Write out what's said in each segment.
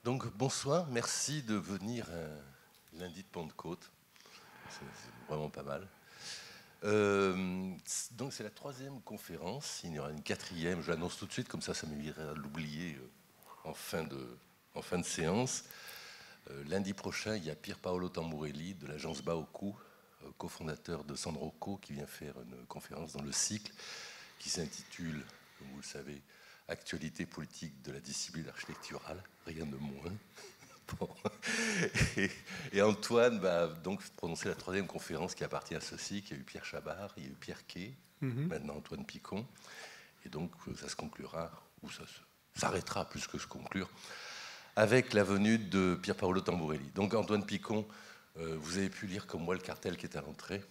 Donc bonsoir, merci de venir lundi de Pentecôte. C'est vraiment pas mal. Donc c'est la 3e conférence, il y aura une 4e, je l'annonce tout de suite, comme ça m'évitera de l'oublier en fin de séance. Lundi prochain, il y a Pier Paolo Tamburelli de l'agence Baoku, cofondateur de Sandroco, qui vient faire une conférence dans le cycle qui s'intitule, comme vous le savez, Actualité politique de la discipline architecturale, rien de moins. Bon. Et Antoine va donc prononcer la 3e conférence qui appartient à ce cycle. Il y a eu Pierre Chabard, il y a eu Pierre Quay, maintenant Antoine Picon. Et donc ça se conclura, ou ça s'arrêtera plus que se conclure, avec la venue de Pier Paolo Tamburelli. Donc Antoine Picon, vous avez pu lire comme moi le cartel qui est à l'entrée,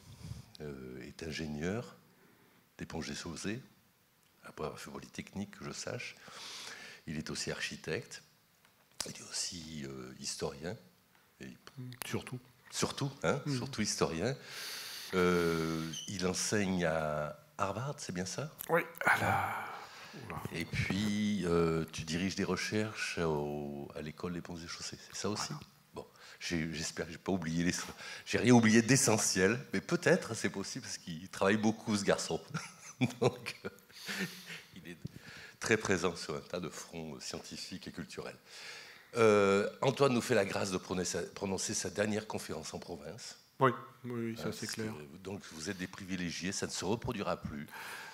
est ingénieur d'Éponge des Sauzet, après avoir fait Polytechnique, que je sache. Il est aussi architecte, il est aussi historien. Et surtout, surtout historien. Il enseigne à Harvard, c'est bien ça? Oui. Et puis, tu diriges des recherches à l'école des Ponts et Chaussées, c'est ça aussi? Bon, j'espère que je n'ai pas oublié j'ai rien oublié d'essentiel, mais peut-être, c'est possible, parce qu'il travaille beaucoup, ce garçon. Donc, il est très présent sur un tas de fronts scientifiques et culturels. Antoine nous fait la grâce de prononcer sa dernière conférence en province. Oui, ça c'est clair. Donc vous êtes des privilégiés, ça ne se reproduira plus,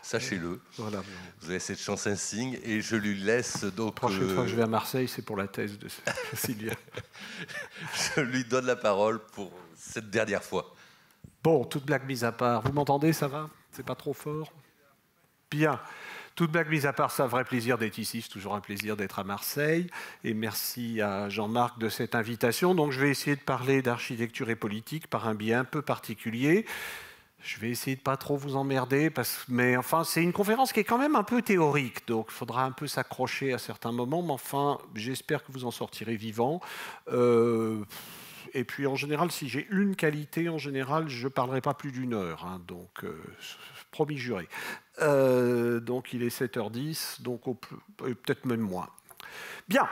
sachez-le. Voilà. Vous avez cette chance insigne et je lui laisse donc... La prochaine fois que je vais à Marseille, c'est pour la thèse de Sylvia. Je lui donne la parole pour cette dernière fois. Bon, toute blague mise à part, vous m'entendez, ça va? C'est pas trop fort? Bien. Toute blague mise à part, c'est un vrai plaisir d'être ici. C'est toujours un plaisir d'être à Marseille. Et merci à Jean-Marc de cette invitation. Donc, je vais essayer de parler d'architecture et politique par un biais un peu particulier. Je vais essayer de pas trop vous emmerder, mais enfin, c'est une conférence qui est quand même un peu théorique. Donc, il faudra un peu s'accrocher à certains moments. Mais enfin, j'espère que vous en sortirez vivant. Et puis, en général, si j'ai une qualité, en général, je ne parlerai pas plus d'une heure. Donc, promis juré. Donc, il est 7h10, donc peut-être même moins. Bien.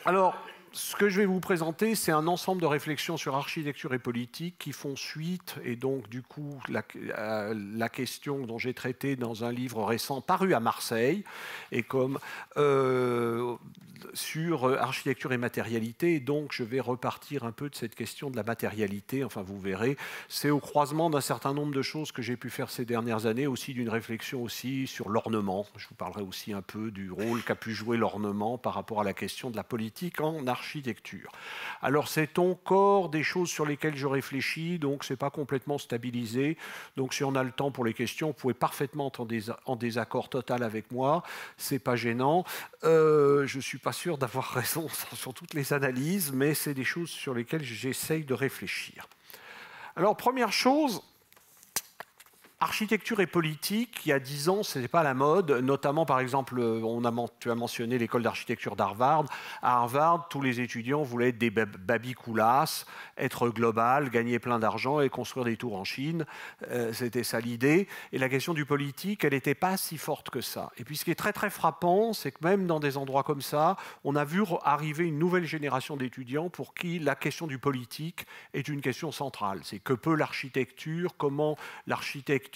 Alors, ce que je vais vous présenter, c'est un ensemble de réflexions sur architecture et politique qui font suite, et donc, du coup, la question dont j'ai traité dans un livre récent paru à Marseille, et comme sur architecture et matérialité. Et donc, je vais repartir un peu de cette question de la matérialité. Enfin, vous verrez, c'est au croisement d'un certain nombre de choses que j'ai pu faire ces dernières années, aussi d'une réflexion aussi sur l'ornement. Je vous parlerai aussi un peu du rôle qu'a pu jouer l'ornement par rapport à la question de la politique en architecture. Alors, c'est encore des choses sur lesquelles je réfléchis, donc c'est pas complètement stabilisé. Donc, si on a le temps pour les questions, vous pouvez parfaitement être en désaccord total avec moi. C'est pas gênant. Je suis pas sûr d'avoir raison sur toutes les analyses, mais c'est des choses sur lesquelles j'essaye de réfléchir. Alors, première chose, architecture et politique, il y a 10 ans, ce n'était pas la mode. Notamment, par exemple, tu as mentionné l'école d'architecture d'Harvard. À Harvard, tous les étudiants voulaient être des babicoulas, être global, gagner plein d'argent et construire des tours en Chine. C'était ça l'idée. Et la question du politique, elle n'était pas si forte que ça. Et puis, ce qui est très, très frappant, c'est que même dans des endroits comme ça, on a vu arriver une nouvelle génération d'étudiants pour qui la question du politique est une question centrale. C'est que peut l'architecture, comment l'architecture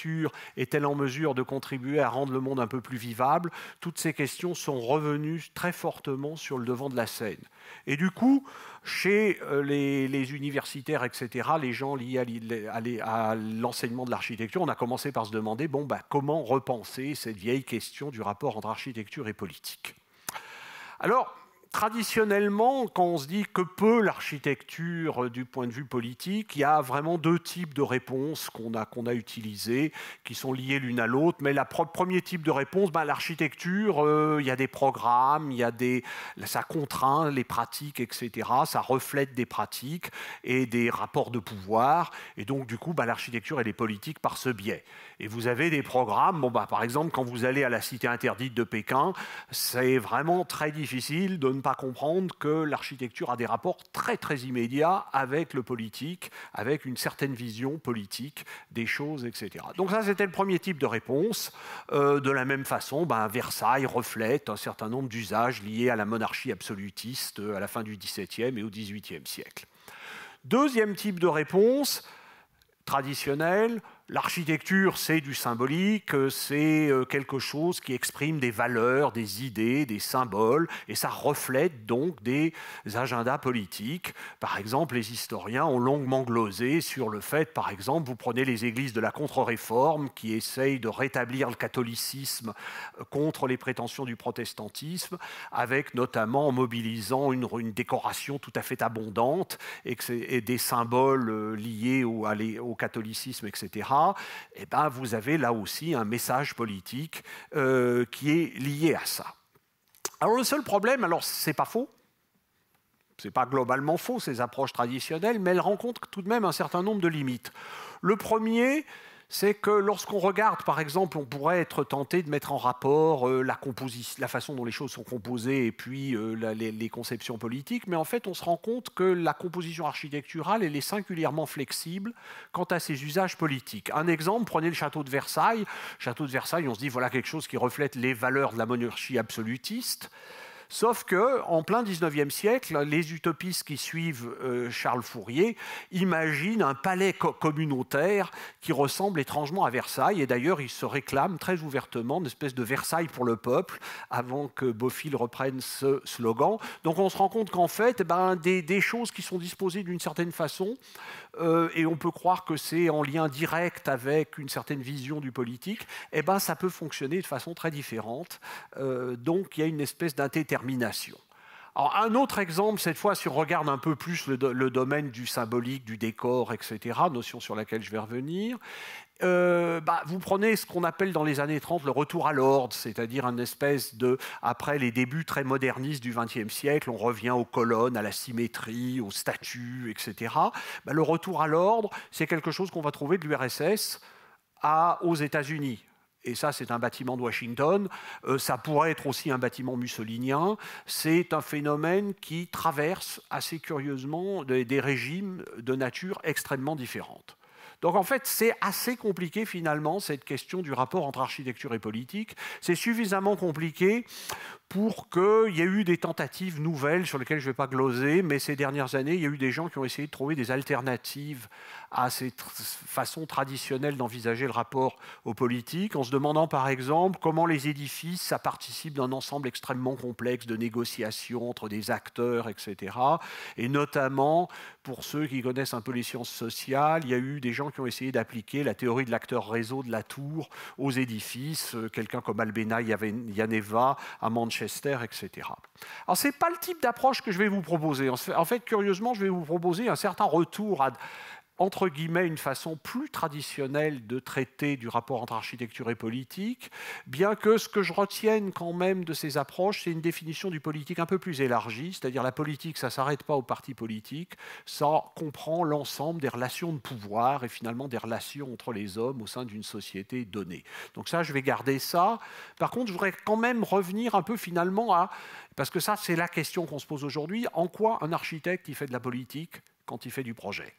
est-elle en mesure de contribuer à rendre le monde un peu plus vivable? Toutes ces questions sont revenues très fortement sur le devant de la scène. Et du coup, chez les universitaires, etc., les gens liés à l'enseignement de l'architecture, on a commencé par se demander comment repenser cette vieille question du rapport entre architecture et politique. Alors, traditionnellement, quand on se dit que peut l'architecture du point de vue politique, il y a vraiment 2 types de réponses qu'on a utilisées, qui sont liées l'une à l'autre. Mais le premier type de réponse, l'architecture, il y a des programmes, ça contraint les pratiques, etc. Ça reflète des pratiques et des rapports de pouvoir. Et donc, du coup, l'architecture, elle est politique par ce biais. Et vous avez des programmes, par exemple, quand vous allez à la cité interdite de Pékin, c'est vraiment très difficile de ne pas comprendre que l'architecture a des rapports très très immédiats avec le politique, avec une certaine vision politique des choses, etc. Donc ça, c'était le premier type de réponse. De la même façon, Versailles reflète un certain nombre d'usages liés à la monarchie absolutiste à la fin du XVIIe et au XVIIIe siècle. Deuxième type de réponse, traditionnelle, l'architecture, c'est du symbolique, c'est quelque chose qui exprime des valeurs, des idées, des symboles, et ça reflète donc des agendas politiques. Par exemple, les historiens ont longuement glosé sur le fait, par exemple, vous prenez les églises de la Contre-Réforme qui essayent de rétablir le catholicisme contre les prétentions du protestantisme, avec notamment en mobilisant une décoration tout à fait abondante et des symboles liés au catholicisme, etc. Eh ben, vous avez là aussi un message politique qui est lié à ça. Alors le seul problème, alors c'est pas faux, c'est pas globalement faux ces approches traditionnelles, mais elles rencontrent tout de même un certain nombre de limites. Le premier, c'est que lorsqu'on regarde, par exemple, on pourrait être tenté de mettre en rapport la façon dont les choses sont composées et puis les conceptions politiques, mais en fait, on se rend compte que la composition architecturale, elle est singulièrement flexible quant à ses usages politiques. Un exemple, prenez le château de Versailles. Château de Versailles, on se dit, voilà quelque chose qui reflète les valeurs de la monarchie absolutiste. Sauf qu'en plein XIXe siècle, les utopistes qui suivent Charles Fourier imaginent un palais communautaire qui ressemble étrangement à Versailles. Et d'ailleurs, ils se réclament très ouvertement d'une espèce de Versailles pour le peuple, avant que Bofill reprenne ce slogan. Donc on se rend compte qu'en fait, des choses qui sont disposées d'une certaine façon, et on peut croire que c'est en lien direct avec une certaine vision du politique, ça peut fonctionner de façon très différente. Donc il y a une espèce d'indétermination. Alors, un autre exemple, cette fois, si on regarde un peu plus le domaine du symbolique, du décor, etc., notion sur laquelle je vais revenir, vous prenez ce qu'on appelle dans les années 30 le retour à l'ordre, c'est-à-dire une espèce de, après les débuts très modernistes du XXe siècle, on revient aux colonnes, à la symétrie, aux statues, etc. Le retour à l'ordre, c'est quelque chose qu'on va trouver de l'URSS aux États-Unis. Et ça, c'est un bâtiment de Washington. Ça pourrait être aussi un bâtiment mussolinien. C'est un phénomène qui traverse assez curieusement des régimes de nature extrêmement différente. Donc en fait, c'est assez compliqué finalement, cette question du rapport entre architecture et politique. C'est suffisamment compliqué pour qu'il y ait eu des tentatives nouvelles sur lesquelles je ne vais pas gloser, mais ces dernières années, il y a eu des gens qui ont essayé de trouver des alternatives à cette façon traditionnelle d'envisager le rapport aux politiques, en se demandant par exemple comment les édifices, ça participe d'un ensemble extrêmement complexe de négociations entre des acteurs, etc. Et notamment, pour ceux qui connaissent un peu les sciences sociales, il y a eu des gens qui ont essayé d'appliquer la théorie de l'acteur réseau de la tour aux édifices, quelqu'un comme Albena Yaneva à Manchester, etc. Alors, ce n'est pas le type d'approche que je vais vous proposer. En fait, curieusement, je vais vous proposer un certain retour à, entre guillemets, une façon plus traditionnelle de traiter du rapport entre architecture et politique, bien que ce que je retienne quand même de ces approches, c'est une définition du politique un peu plus élargie, c'est-à-dire la politique, ça ne s'arrête pas aux partis politiques, ça comprend l'ensemble des relations de pouvoir et finalement des relations entre les hommes au sein d'une société donnée. Donc ça, je vais garder ça. Par contre, je voudrais quand même revenir un peu finalement à, parce que ça, c'est la question qu'on se pose aujourd'hui, en quoi un architecte, il fait de la politique quand il fait du projet ?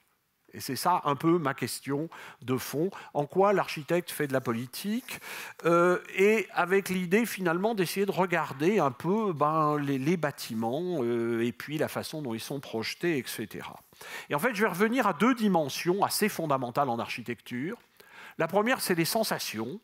Et c'est ça un peu ma question de fond. En quoi l'architecte fait de la politique et avec l'idée finalement d'essayer de regarder un peu les bâtiments et puis la façon dont ils sont projetés, etc. Et en fait, je vais revenir à deux dimensions assez fondamentales en architecture. La première, c'est les sensations.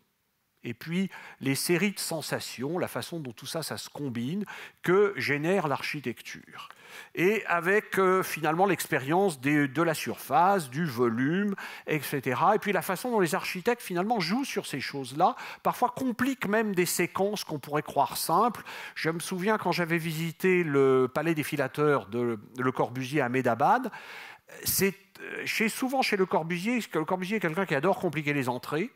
Et puis les séries de sensations, la façon dont tout ça, ça se combine, que génère l'architecture. Et avec finalement l'expérience de la surface, du volume, etc. Et puis la façon dont les architectes finalement jouent sur ces choses-là, parfois compliquent même des séquences qu'on pourrait croire simples. Je me souviens quand j'avais visité le palais des filateurs de Le Corbusier à Ahmedabad, souvent chez Le Corbusier est quelqu'un qui adore compliquer les entrées,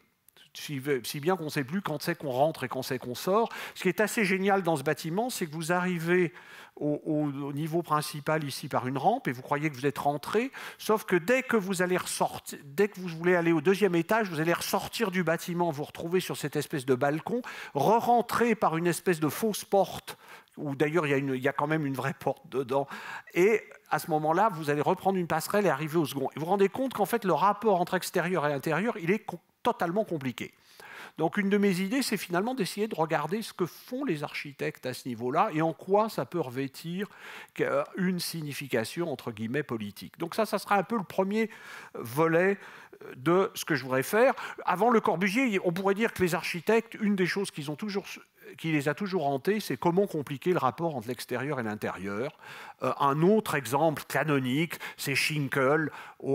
si bien qu'on ne sait plus quand c'est qu'on rentre et quand c'est qu'on sort. Ce qui est assez génial dans ce bâtiment, c'est que vous arrivez au niveau principal ici par une rampe et vous croyez que vous êtes rentré, sauf que dès que vous voulez aller au deuxième étage, vous allez ressortir du bâtiment, vous retrouvez sur cette espèce de balcon, re-rentrer par une espèce de fausse porte où d'ailleurs il y a quand même une vraie porte dedans. Et à ce moment-là, vous allez reprendre une passerelle et arriver au second. Et vous vous rendez compte qu'en fait, le rapport entre extérieur et intérieur, il est totalement compliqué. Donc une de mes idées, c'est finalement d'essayer de regarder ce que font les architectes à ce niveau-là et en quoi ça peut revêtir une signification, entre guillemets, politique. Donc ça sera un peu le premier volet de ce que je voudrais faire. Avant Le Corbusier, on pourrait dire que les architectes, une des choses qui les a toujours hantés, c'est comment compliquer le rapport entre l'extérieur et l'intérieur. Un autre exemple canonique, c'est Schinkel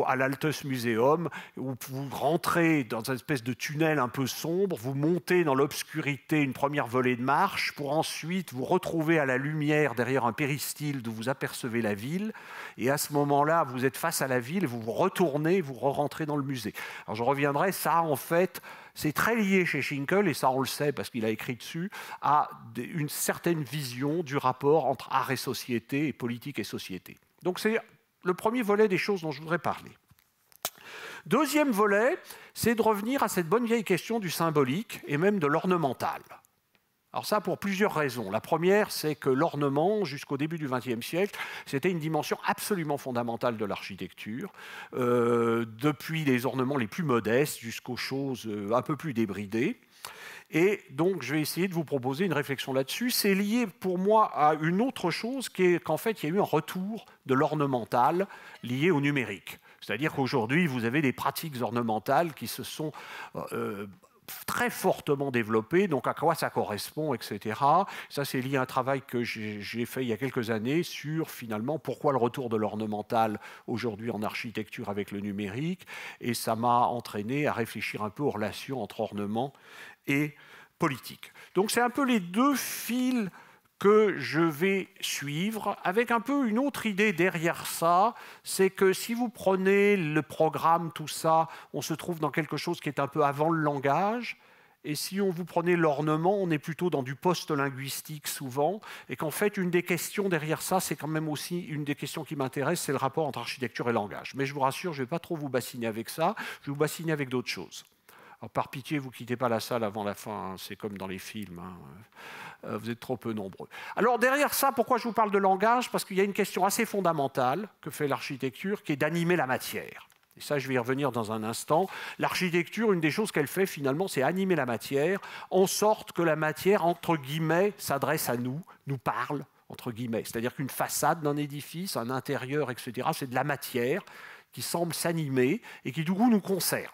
à l'Altes Museum, où vous rentrez dans une espèce de tunnel un peu sombre, vous montez dans l'obscurité une première volée de marche, pour ensuite vous retrouver à la lumière derrière un péristyle d'où vous apercevez la ville, et à ce moment-là, vous êtes face à la ville, et vous vous retournez, vous rentrez dans le musée. Alors je reviendrai, ça en fait, c'est très lié chez Schinkel, et ça on le sait parce qu'il a écrit dessus, à une certaine vision du rapport entre art et société, et politique et société. Donc c'est le premier volet des choses dont je voudrais parler. Deuxième volet, c'est de revenir à cette bonne vieille question du symbolique et même de l'ornemental. Alors ça, pour plusieurs raisons. La première, c'est que l'ornement, jusqu'au début du XXe siècle, c'était une dimension absolument fondamentale de l'architecture, depuis les ornements les plus modestes jusqu'aux choses un peu plus débridées. Et donc, je vais essayer de vous proposer une réflexion là-dessus. C'est lié pour moi à une autre chose, qui est qu'en fait, il y a eu un retour de l'ornemental lié au numérique. C'est-à-dire qu'aujourd'hui, vous avez des pratiques ornementales qui se sont très fortement développées, donc à quoi ça correspond, etc. Ça, c'est lié à un travail que j'ai fait il y a quelques années sur, finalement, pourquoi le retour de l'ornemental aujourd'hui en architecture avec le numérique, et ça m'a entraîné à réfléchir un peu aux relations entre ornement et politique. Donc c'est un peu les deux fils que je vais suivre, avec un peu une autre idée derrière ça, c'est que si vous prenez le programme, tout ça, on se trouve dans quelque chose qui est un peu avant le langage, et si on vous prenez l'ornement, on est plutôt dans du post-linguistique souvent, et qu'en fait, une des questions derrière ça, c'est quand même aussi une des questions qui m'intéresse, c'est le rapport entre architecture et langage. Mais je vous rassure, je ne vais pas trop vous bassiner avec ça, je vais vous bassiner avec d'autres choses. Alors, par pitié, vous ne quittez pas la salle avant la fin, hein, c'est comme dans les films, hein. Vous êtes trop peu nombreux. Alors derrière ça, pourquoi je vous parle de langage? Parce qu'il y a une question assez fondamentale que fait l'architecture, qui est d'animer la matière. Et ça, je vais y revenir dans un instant. L'architecture, une des choses qu'elle fait finalement, c'est animer la matière, en sorte que la matière, entre guillemets, s'adresse à nous, nous parle, entre guillemets. C'est-à-dire qu'une façade d'un édifice, un intérieur, etc., c'est de la matière qui semble s'animer et qui du coup nous concerne.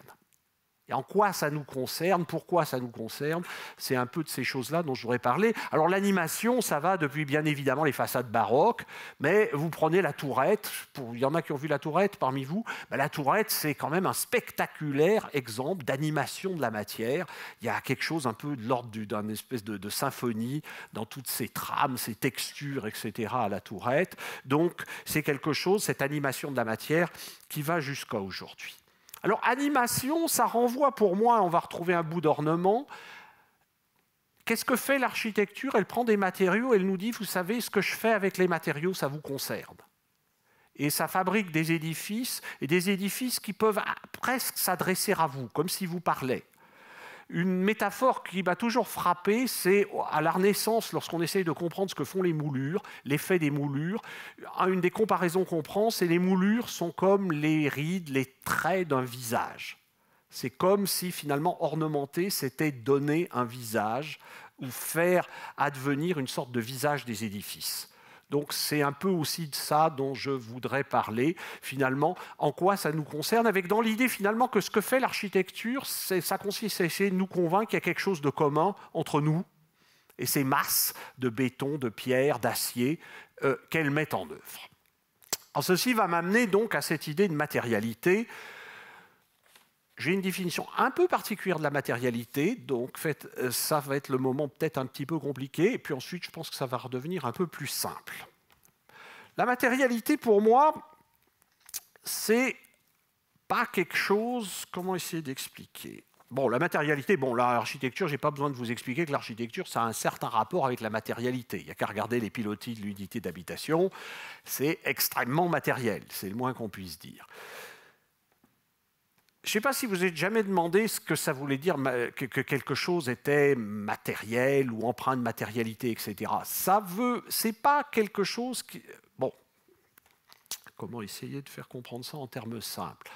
Et en quoi ça nous concerne, pourquoi ça nous concerne, c'est un peu de ces choses-là dont je voudrais parler. Alors l'animation, ça va depuis bien évidemment les façades baroques, mais vous prenez la Tourette, il y en a qui ont vu la Tourette parmi vous, ben, la Tourette c'est quand même un spectaculaire exemple d'animation de la matière. Il y a quelque chose un peu de l'ordre d'une espèce de symphonie dans toutes ces trames, ces textures, etc. à la Tourette. Donc c'est quelque chose, cette animation de la matière, qui va jusqu'à aujourd'hui. Alors, animation, ça renvoie pour moi, on va retrouver un bout d'ornement. Qu'est-ce que fait l'architecture? Elle prend des matériaux, elle nous dit, vous savez, ce que je fais avec les matériaux, ça vous concerne. Et ça fabrique des édifices, et des édifices qui peuvent presque s'adresser à vous, comme si vous parlez. Une métaphore qui m'a toujours frappé, c'est à la Renaissance, lorsqu'on essaye de comprendre ce que font les moulures, l'effet des moulures. Une des comparaisons qu'on prend, c'est les moulures sont comme les rides, les traits d'un visage. C'est comme si finalement ornementer, c'était donner un visage ou faire advenir une sorte de visage des édifices. Donc c'est un peu aussi de ça dont je voudrais parler, finalement, en quoi ça nous concerne, avec dans l'idée finalement que ce que fait l'architecture, ça consiste à essayer de nous convaincre qu'il y a quelque chose de commun entre nous et ces masses de béton, de pierre, d'acier qu'elle met en œuvre. Alors ceci va m'amener donc à cette idée de matérialité. J'ai une définition un peu particulière de la matérialité, donc ça va être le moment peut-être un petit peu compliqué, et puis ensuite je pense que ça va redevenir un peu plus simple. La matérialité pour moi, c'est pas quelque chose, comment essayer d'expliquer? Bon, la matérialité, l'architecture, je n'ai pas besoin de vous expliquer que l'architecture, ça a un certain rapport avec la matérialité. Il n'y a qu'à regarder les pilotis de l'unité d'habitation, c'est extrêmement matériel, c'est le moins qu'on puisse dire. je ne sais pas si vous êtes jamais demandé ce que ça voulait dire que quelque chose était matériel ou empreint de matérialité, etc. C'est pas quelque chose qui... Bon, comment essayer de faire comprendre ça en termes simples?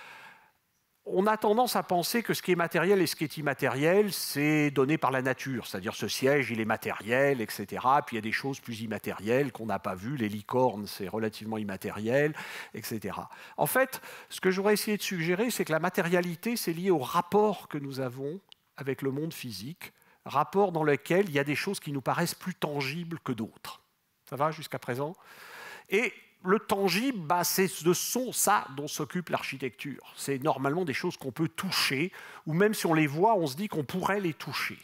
On a tendance à penser que ce qui est matériel et ce qui est immatériel, c'est donné par la nature. C'est-à-dire ce siège, il est matériel, etc. Puis il y a des choses plus immatérielles qu'on n'a pas vues. Les licornes, c'est relativement immatériel, etc. En fait, ce que j'aurais essayé de suggérer, c'est que la matérialité, c'est lié au rapport que nous avons avec le monde physique, rapport dans lequel il y a des choses qui nous paraissent plus tangibles que d'autres. Ça va jusqu'à présent? Et le tangible, c'est ça dont s'occupe l'architecture. C'est normalement des choses qu'on peut toucher, ou même si on les voit, on se dit qu'on pourrait les toucher.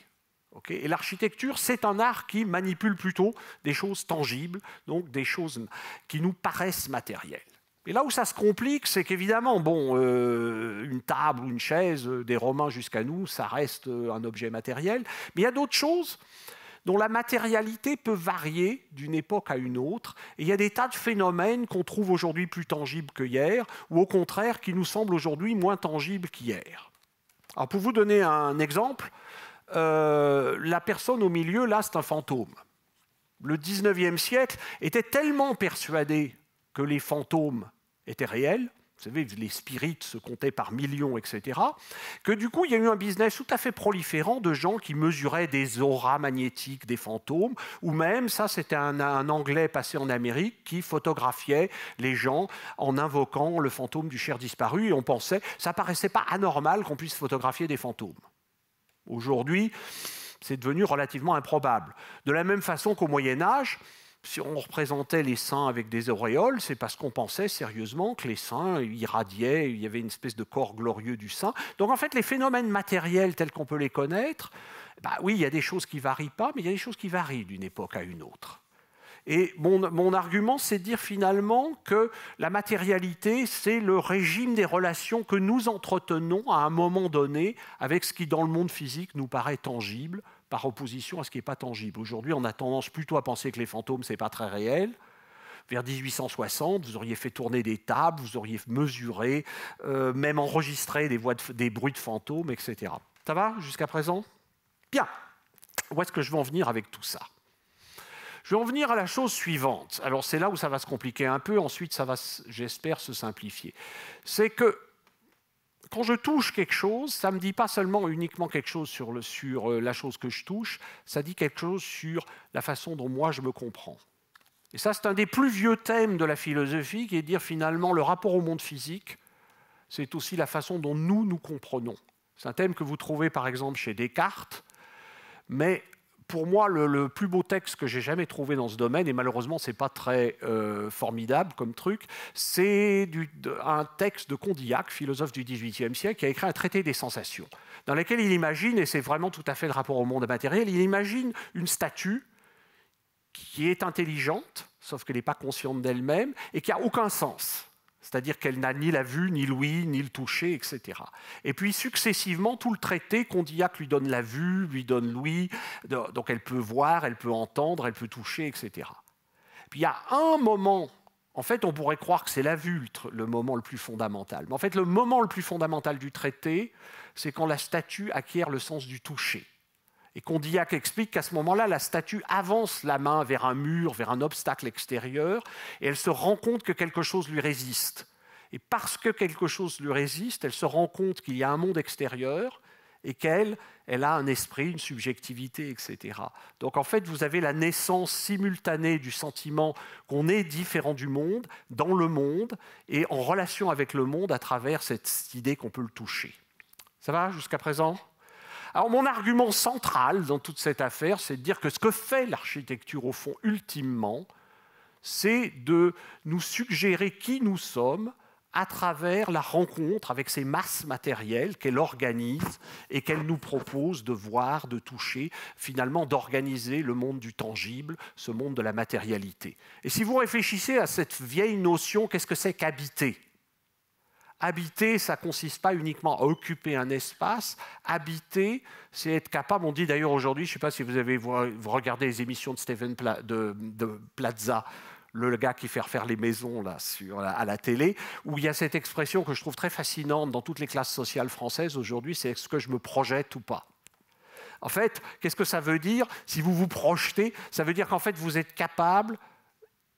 Okay? Et l'architecture, c'est un art qui manipule plutôt des choses tangibles, donc des choses qui nous paraissent matérielles. Et là où ça se complique, c'est qu'évidemment, une table ou une chaise, des Romains jusqu'à nous, ça reste un objet matériel, mais il y a d'autres choses dont la matérialité peut varier d'une époque à une autre. Et il y a des tas de phénomènes qu'on trouve aujourd'hui plus tangibles que hier, ou au contraire, qui nous semblent aujourd'hui moins tangibles qu'hier. Alors pour vous donner un exemple, la personne au milieu, là, c'est un fantôme. Le 19e siècle était tellement persuadé que les fantômes étaient réels, vous savez, les spirites se comptaient par millions, etc., que du coup, il y a eu un business tout à fait proliférant de gens qui mesuraient des auras magnétiques des fantômes, ou même, ça c'était un Anglais passé en Amérique qui photographiait les gens en invoquant le fantôme du cher disparu, et on pensait, ça paraissait pas anormal qu'on puisse photographier des fantômes. Aujourd'hui, c'est devenu relativement improbable. De la même façon qu'au Moyen-Âge, si on représentait les saints avec des auréoles, c'est parce qu'on pensait sérieusement que les saints irradiaient, il y avait une espèce de corps glorieux du saint. Donc en fait, les phénomènes matériels tels qu'on peut les connaître, oui, il y a des choses qui ne varient pas, mais il y a des choses qui varient d'une époque à une autre. Et mon argument, c'est de dire finalement que la matérialité, c'est le régime des relations que nous entretenons à un moment donné avec ce qui, dans le monde physique, nous paraît tangible, par opposition à ce qui n'est pas tangible. Aujourd'hui, on a tendance plutôt à penser que les fantômes, ce n'est pas très réel. Vers 1860, vous auriez fait tourner des tables, vous auriez mesuré, même enregistré des bruits de fantômes, etc. Ça va jusqu'à présent? Bien. Où est-ce que je vais en venir avec tout ça? Je vais en venir à la chose suivante. Alors c'est là où ça va se compliquer un peu, ensuite ça va, j'espère, se simplifier. C'est que quand je touche quelque chose, ça ne me dit pas seulement uniquement quelque chose sur la chose que je touche, ça dit quelque chose sur la façon dont moi je me comprends. Et ça, c'est un des plus vieux thèmes de la philosophie, qui est de dire finalement le rapport au monde physique, c'est aussi la façon dont nous comprenons. C'est un thème que vous trouvez par exemple chez Descartes, mais pour moi, le plus beau texte que j'ai jamais trouvé dans ce domaine, et malheureusement, ce n'est pas très formidable comme truc, c'est un texte de Condillac, philosophe du XVIIIe siècle, qui a écrit un traité des sensations, dans lequel il imagine, et c'est vraiment tout à fait le rapport au monde matériel, il imagine une statue qui est intelligente, sauf qu'elle n'est pas consciente d'elle-même, et qui n'a aucun sens. C'est-à-dire qu'elle n'a ni la vue, ni l'ouïe, ni le toucher, etc. Et puis, successivement, tout le traité, Condillac lui donne la vue, lui donne l'ouïe, donc elle peut voir, elle peut entendre, elle peut toucher, etc. Puis il y a un moment, en fait, on pourrait croire que c'est la vue, le moment le plus fondamental. Mais en fait, le moment le plus fondamental du traité, c'est quand la statue acquiert le sens du toucher. Et Condillac explique qu'à ce moment-là, la statue avance la main vers un mur, vers un obstacle extérieur, et elle se rend compte que quelque chose lui résiste. Et parce que quelque chose lui résiste, elle se rend compte qu'il y a un monde extérieur et qu'elle a un esprit, une subjectivité, etc. Donc en fait, vous avez la naissance simultanée du sentiment qu'on est différent du monde, dans le monde, et en relation avec le monde à travers cette idée qu'on peut le toucher. Ça va jusqu'à présent ? Alors mon argument central dans toute cette affaire, c'est de dire que ce que fait l'architecture au fond ultimement, c'est de nous suggérer qui nous sommes à travers la rencontre avec ces masses matérielles qu'elle organise et qu'elle nous propose de voir, de toucher, finalement d'organiser le monde du tangible, ce monde de la matérialité. Et si vous réfléchissez à cette vieille notion, qu'est-ce que c'est qu'habiter ? Habiter, ça ne consiste pas uniquement à occuper un espace. Habiter, c'est être capable, on dit d'ailleurs aujourd'hui, je ne sais pas si vous regardé les émissions de Stephen de Plaza, le gars qui fait refaire les maisons là, à la télé, où il y a cette expression que je trouve très fascinante dans toutes les classes sociales françaises aujourd'hui, c'est est-ce que je me projette ou pas? En fait, qu'est-ce que ça veut dire? Si vous vous projetez, ça veut dire qu'en fait, vous êtes capable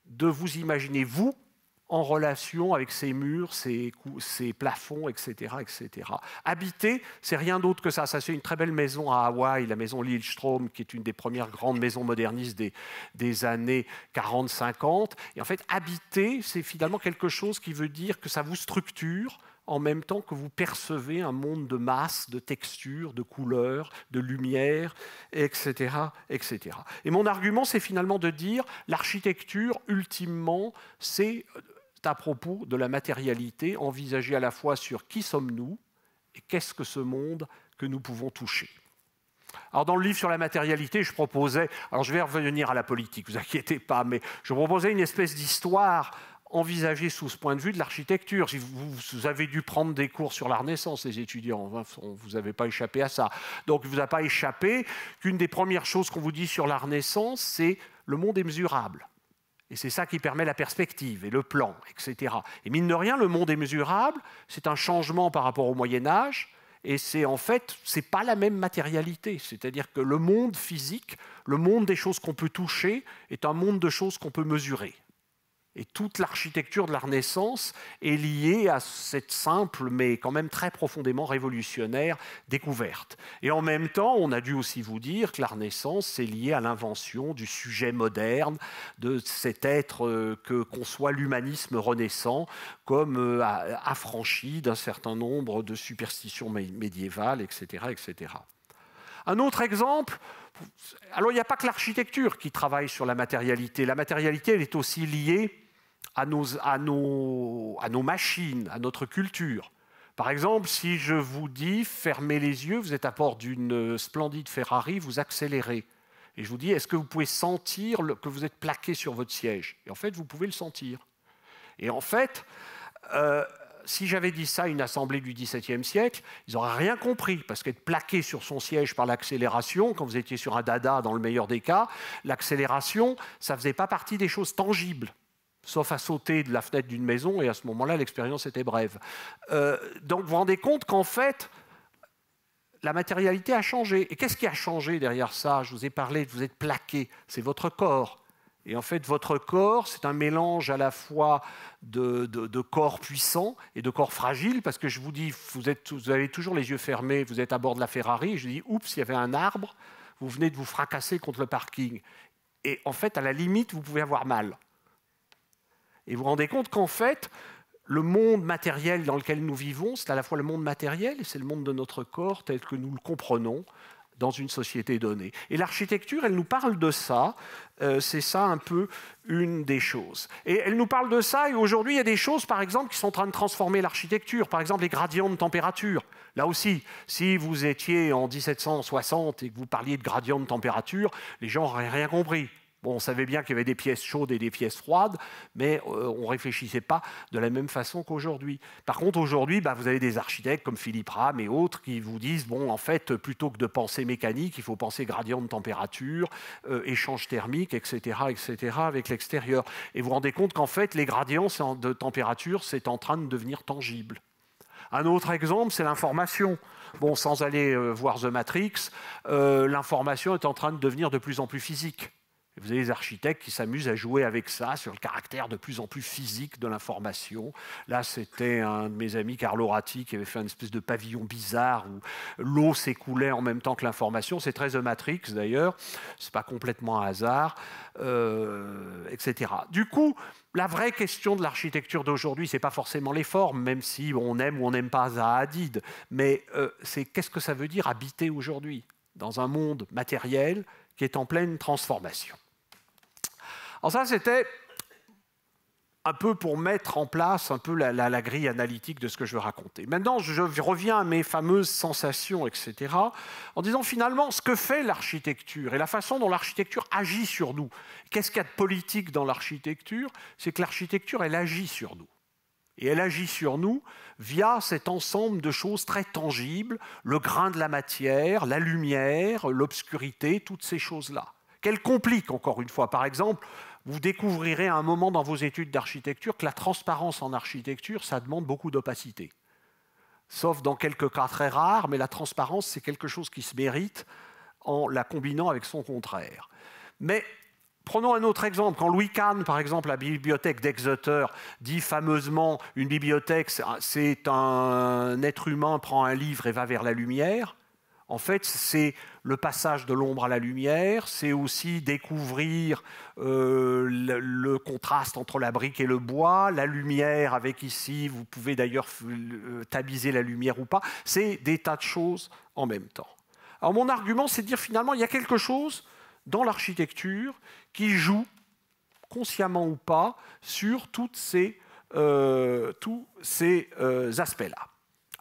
de vous imaginer, vous, en relation avec ces murs, ces plafonds, etc., etc. Habiter, c'est rien d'autre que ça. Ça, c'est une très belle maison à Hawaï, la maison Liljeström, qui est une des premières grandes maisons modernistes des années 40-50. Et en fait, habiter, c'est finalement quelque chose qui veut dire que ça vous structure en même temps que vous percevez un monde de masse, de textures, de couleurs, de lumière, etc., etc. Et mon argument, c'est finalement de dire l'architecture, ultimement, c'est à propos de la matérialité, envisagée à la fois sur qui sommes-nous et qu'est-ce que ce monde que nous pouvons toucher. Alors dans le livre sur la matérialité, je proposais, alors je vais revenir à la politique, ne vous inquiétez pas, mais je proposais une espèce d'histoire envisagée sous ce point de vue de l'architecture. Si vous avez dû prendre des cours sur la Renaissance, les étudiants, vous n'avez pas échappé à ça. Donc il ne vous a pas échappé qu'une des premières choses qu'on vous dit sur la Renaissance, c'est le monde est mesurable. Et c'est ça qui permet la perspective et le plan, etc. Et mine de rien, le monde est mesurable, c'est un changement par rapport au Moyen-Âge, et c'est en fait, ce n'est pas la même matérialité. C'est-à-dire que le monde physique, le monde des choses qu'on peut toucher, est un monde de choses qu'on peut mesurer. Et toute l'architecture de la Renaissance est liée à cette simple, mais quand même très profondément révolutionnaire découverte. Et en même temps, on a dû aussi vous dire que la Renaissance, c'est lié à l'invention du sujet moderne, de cet être que conçoit l'humanisme renaissant comme affranchi d'un certain nombre de superstitions médiévales, etc., etc. Un autre exemple, alors il n'y a pas que l'architecture qui travaille sur la matérialité. La matérialité, elle est aussi liée à nos machines, à notre culture. Par exemple, si je vous dis « fermez les yeux », vous êtes à bord d'une splendide Ferrari, vous accélérez. Et je vous dis « est-ce que vous pouvez sentir que vous êtes plaqué sur votre siège ?» Et en fait, vous pouvez le sentir. Et en fait, si j'avais dit ça à une assemblée du XVIIe siècle, ils n'auraient rien compris, parce qu'être plaqué sur son siège par l'accélération, quand vous étiez sur un dada dans le meilleur des cas, l'accélération, ça ne faisait pas partie des choses tangibles, sauf à sauter de la fenêtre d'une maison, et à ce moment-là, l'expérience était brève. Donc vous vous rendez compte qu'en fait, la matérialité a changé. Et qu'est-ce qui a changé derrière ça? Je vous ai parlé, vous êtes plaqué, c'est votre corps. Et en fait, votre corps, c'est un mélange à la fois de corps puissants et de corps fragiles, parce que je vous dis, vous avez toujours les yeux fermés, vous êtes à bord de la Ferrari, et je dis, oups, il y avait un arbre, vous venez de vous fracasser contre le parking. Et en fait, à la limite, vous pouvez avoir mal. Et vous vous rendez compte qu'en fait, le monde matériel dans lequel nous vivons, c'est à la fois le monde matériel et c'est le monde de notre corps tel que nous le comprenons dans une société donnée. Et l'architecture, elle nous parle de ça, c'est ça un peu une des choses. Et elle nous parle de ça, et aujourd'hui, il y a des choses, par exemple, qui sont en train de transformer l'architecture, par exemple les gradients de température. Là aussi, si vous étiez en 1760 et que vous parliez de gradients de température, les gens n'auraient rien compris. Bon, on savait bien qu'il y avait des pièces chaudes et des pièces froides, mais on ne réfléchissait pas de la même façon qu'aujourd'hui. Par contre, aujourd'hui, vous avez des architectes comme Philippe Rame et autres qui vous disent, bon, en fait, plutôt que de penser mécanique, il faut penser gradient de température, échange thermique, etc., etc., avec l'extérieur. Et vous vous rendez compte qu'en fait, les gradients de température, c'est en train de devenir tangible. Un autre exemple, c'est l'information. Bon, sans aller voir The Matrix, l'information est en train de devenir de plus en plus physique. Et vous avez des architectes qui s'amusent à jouer avec ça, sur le caractère de plus en plus physique de l'information. Là, c'était un de mes amis, Carlo Ratti, qui avait fait une espèce de pavillon bizarre où l'eau s'écoulait en même temps que l'information. C'est très The Matrix, d'ailleurs. Ce n'est pas complètement un hasard, etc. Du coup, la vraie question de l'architecture d'aujourd'hui, ce n'est pas forcément les formes, même si on aime ou on n'aime pas Zaha Hadid, mais c'est qu'est-ce que ça veut dire habiter aujourd'hui, dans un monde matériel qui est en pleine transformation. Alors ça, c'était un peu pour mettre en place un peu la grille analytique de ce que je veux raconter. Maintenant, je reviens à mes fameuses sensations, etc., en disant finalement ce que fait l'architecture et la façon dont l'architecture agit sur nous. Qu'est-ce qu'il y a de politique dans l'architecture? C'est que l'architecture, elle agit sur nous. Et elle agit sur nous via cet ensemble de choses très tangibles, le grain de la matière, la lumière, l'obscurité, toutes ces choses-là, qu'elle complique encore une fois. Par exemple, vous découvrirez à un moment dans vos études d'architecture que la transparence en architecture, ça demande beaucoup d'opacité. Sauf dans quelques cas très rares, mais la transparence, c'est quelque chose qui se mérite en la combinant avec son contraire. Mais prenons un autre exemple. Quand Louis Kahn, par exemple, la bibliothèque d'Exeter, dit fameusement « une bibliothèque, c'est un être humain prend un livre et va vers la lumière », en fait, c'est le passage de l'ombre à la lumière, c'est aussi découvrir le contraste entre la brique et le bois, la lumière avec ici, vous pouvez d'ailleurs tamiser la lumière ou pas, c'est des tas de choses en même temps. Alors mon argument, c'est de dire finalement, il y a quelque chose dans l'architecture qui joue, consciemment ou pas, sur tous ces aspects-là.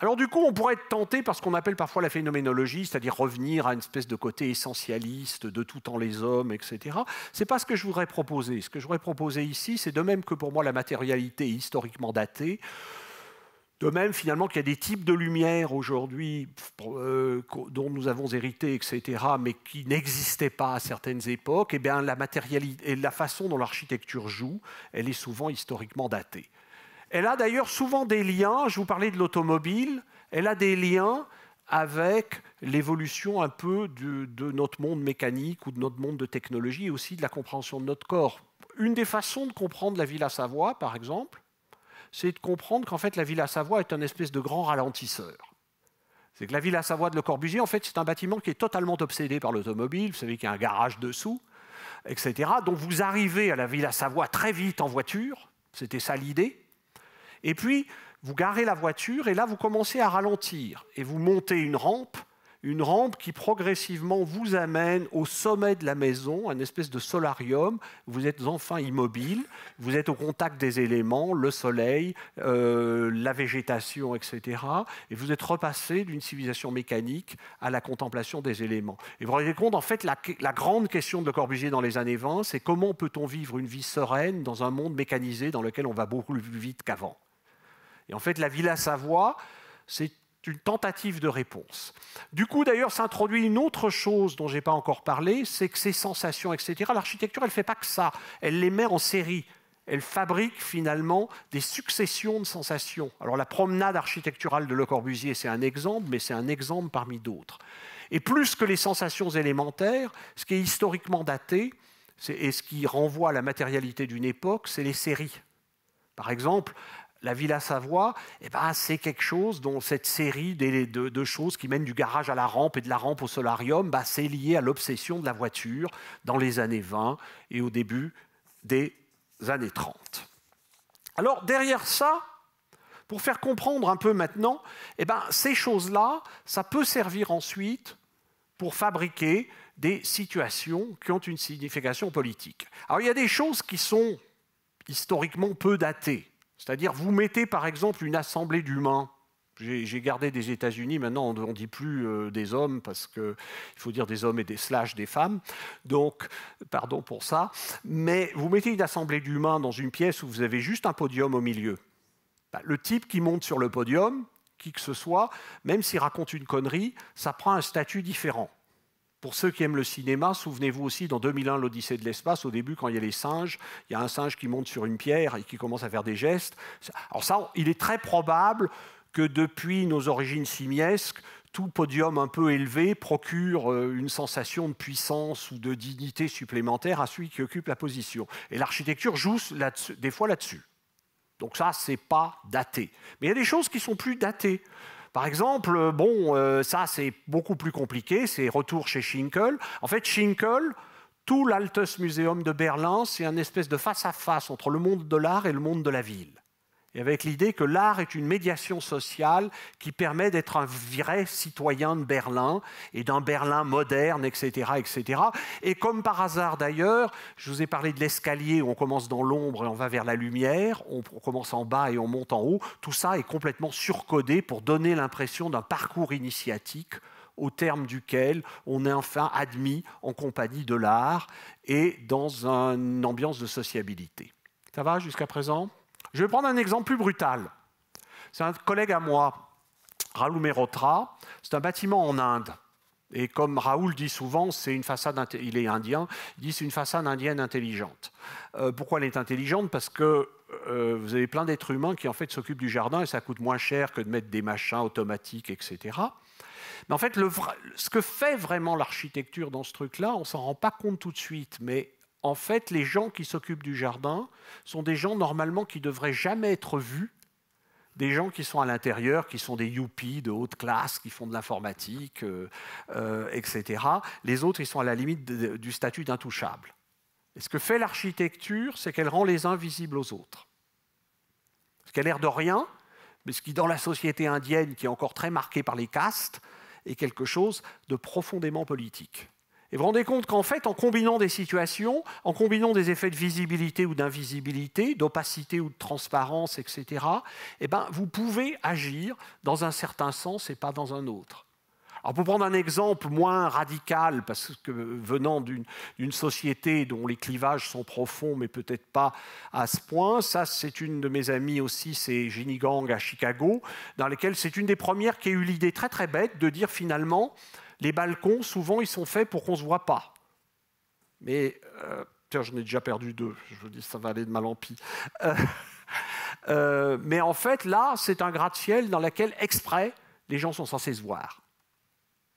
Alors du coup, on pourrait être tenté par ce qu'on appelle parfois la phénoménologie, c'est-à-dire revenir à une espèce de côté essentialiste de tout temps les hommes, etc. Ce n'est pas ce que je voudrais proposer. Ce que je voudrais proposer ici, c'est de même que pour moi la matérialité est historiquement datée, de même finalement qu'il y a des types de lumière aujourd'hui dont nous avons hérité, etc., mais qui n'existaient pas à certaines époques, et bien la matérialité et la façon dont l'architecture joue, elle est souvent historiquement datée. Elle a d'ailleurs souvent des liens, je vous parlais de l'automobile, elle a des liens avec l'évolution un peu de notre monde mécanique ou de notre monde de technologie et aussi de la compréhension de notre corps. Une des façons de comprendre la Villa Savoie, par exemple, c'est de comprendre qu'en fait la Villa Savoie est un espèce de grand ralentisseur. C'est que la Villa Savoie de Le Corbusier, en fait, c'est un bâtiment qui est totalement obsédé par l'automobile. Vous savez qu'il y a un garage dessous, etc. Donc vous arrivez à la Villa Savoie très vite en voiture, c'était ça l'idée. Et puis, vous garez la voiture et là, vous commencez à ralentir. Et vous montez une rampe qui progressivement vous amène au sommet de la maison, un espèce de solarium. Vous êtes enfin immobile, vous êtes au contact des éléments, le soleil, la végétation, etc. Et vous êtes repassé d'une civilisation mécanique à la contemplation des éléments. Et vous vous rendez compte, en fait, la grande question de Le Corbusier dans les années 20, c'est comment peut-on vivre une vie sereine dans un monde mécanisé dans lequel on va beaucoup plus vite qu'avant. Et en fait, la Villa Savoie, c'est une tentative de réponse. Du coup, d'ailleurs, s'introduit une autre chose dont je n'ai pas encore parlé, c'est que ces sensations, etc., l'architecture, elle ne fait pas que ça, elle les met en série. Elle fabrique finalement des successions de sensations. Alors la promenade architecturale de Le Corbusier, c'est un exemple, mais c'est un exemple parmi d'autres. Et plus que les sensations élémentaires, ce qui est historiquement daté, et ce qui renvoie à la matérialité d'une époque, c'est les séries. Par exemple, la Villa Savoie, c'est quelque chose dont cette série de choses qui mènent du garage à la rampe et de la rampe au solarium, c'est lié à l'obsession de la voiture dans les années 20 et au début des années 30. Alors derrière ça, pour faire comprendre un peu maintenant, ces choses-là, ça peut servir ensuite pour fabriquer des situations qui ont une signification politique. Alors il y a des choses qui sont historiquement peu datées. C'est-à-dire, vous mettez par exemple une assemblée d'humains. J'ai gardé des États-Unis, maintenant on ne dit plus des hommes, parce qu'il faut dire des hommes et des femmes, donc pardon pour ça. Mais vous mettez une assemblée d'humains dans une pièce où vous avez juste un podium au milieu. Le type qui monte sur le podium, qui que ce soit, même s'il raconte une connerie, ça prend un statut différent. Pour ceux qui aiment le cinéma, souvenez-vous aussi, dans 2001, l'Odyssée de l'espace, au début, quand il y a les singes, il y a un singe qui monte sur une pierre et qui commence à faire des gestes. Alors ça, il est très probable que depuis nos origines simiesques, tout podium un peu élevé procure une sensation de puissance ou de dignité supplémentaire à celui qui occupe la position. Et l'architecture joue des fois là-dessus. Donc ça, ce n'est pas daté. Mais il y a des choses qui sont plus datées. Par exemple, ça c'est beaucoup plus compliqué, c'est retour chez Schinkel. En fait, Schinkel, tout l'Altes Museum de Berlin, c'est une espèce de face-à-face entre le monde de l'art et le monde de la ville. Et avec l'idée que l'art est une médiation sociale qui permet d'être un vrai citoyen de Berlin et d'un Berlin moderne, etc., etc. Et comme par hasard d'ailleurs, je vous ai parlé de l'escalier où on commence dans l'ombre et on va vers la lumière, on commence en bas et on monte en haut. Tout ça est complètement surcodé pour donner l'impression d'un parcours initiatique au terme duquel on est enfin admis en compagnie de l'art et dans une ambiance de sociabilité. Ça va jusqu'à présent ? Je vais prendre un exemple plus brutal. C'est un collègue à moi, Raoul Mehrotra. C'est un bâtiment en Inde. Et comme Raoul dit souvent, c'est une façade, il est indien, il dit c'est une façade indienne intelligente. Pourquoi elle est intelligente? Parce que vous avez plein d'êtres humains qui en fait s'occupent du jardin et ça coûte moins cher que de mettre des machins automatiques, etc. Mais en fait, ce que fait vraiment l'architecture dans ce truc-là, on ne s'en rend pas compte tout de suite, mais en fait, les gens qui s'occupent du jardin sont des gens normalement qui ne devraient jamais être vus, des gens qui sont à l'intérieur, qui sont des yuppies de haute classe, qui font de l'informatique, etc. Les autres, ils sont à la limite du statut d'intouchable. Et ce que fait l'architecture, c'est qu'elle rend les uns visibles aux autres. Ce qui a l'air de rien, mais ce qui, dans la société indienne, qui est encore très marquée par les castes, est quelque chose de profondément politique. Et vous vous rendez compte qu'en fait, en combinant des situations, en combinant des effets de visibilité ou d'invisibilité, d'opacité ou de transparence, etc., eh ben, vous pouvez agir dans un certain sens et pas dans un autre. Alors pour prendre un exemple moins radical, parce que venant d'une société dont les clivages sont profonds, mais peut-être pas à ce point, ça c'est une de mes amies aussi, c'est Ginny Gang à Chicago, dans laquelle c'est une des premières qui a eu l'idée très très bête de dire finalement, les balcons, souvent, ils sont faits pour qu'on ne se voit pas. Mais, tiens, j'en ai déjà perdu 2. Je vous dis, ça va aller de mal en pis. Mais en fait, là, c'est un gratte-ciel dans lequel, exprès, les gens sont censés se voir.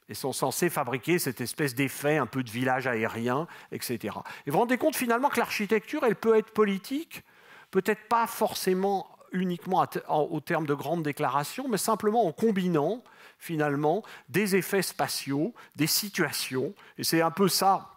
Et sont censés fabriquer cette espèce d'effet un peu de village aérien, etc. Et vous vous rendez compte, finalement, que l'architecture, elle peut être politique, peut-être pas forcément uniquement au terme de grandes déclarations, mais simplement en combinant finalement des effets spatiaux, des situations, et c'est un peu ça,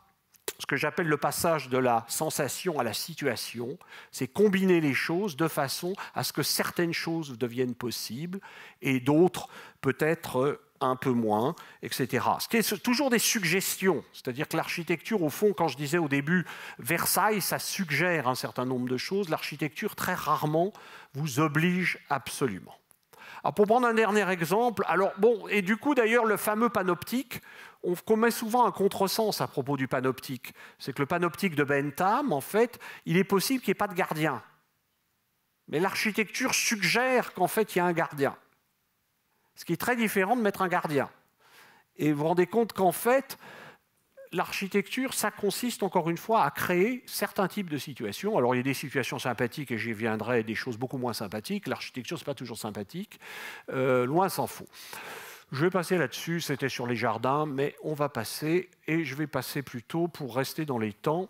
ce que j'appelle le passage de la sensation à la situation, c'est combiner les choses de façon à ce que certaines choses deviennent possibles et d'autres peut-être un peu moins, etc. Ce qui est toujours des suggestions, c'est-à-dire que l'architecture, au fond, quand je disais au début, Versailles, ça suggère un certain nombre de choses, l'architecture, très rarement, vous oblige absolument. Alors pour prendre un dernier exemple, alors bon, et du coup d'ailleurs le fameux panoptique, on commet souvent un contresens à propos du panoptique. C'est que le panoptique de Bentham, en fait, il est possible qu'il n'y ait pas de gardien. Mais l'architecture suggère qu'en fait il y a un gardien. Ce qui est très différent de mettre un gardien. Et vous vous rendez compte qu'en fait, l'architecture, ça consiste encore une fois à créer certains types de situations. Alors il y a des situations sympathiques et j'y viendrai, des choses beaucoup moins sympathiques. L'architecture, ce n'est pas toujours sympathique, loin s'en faut. Je vais passer là-dessus, c'était sur les jardins, mais on va passer, et je vais passer plutôt, pour rester dans les temps,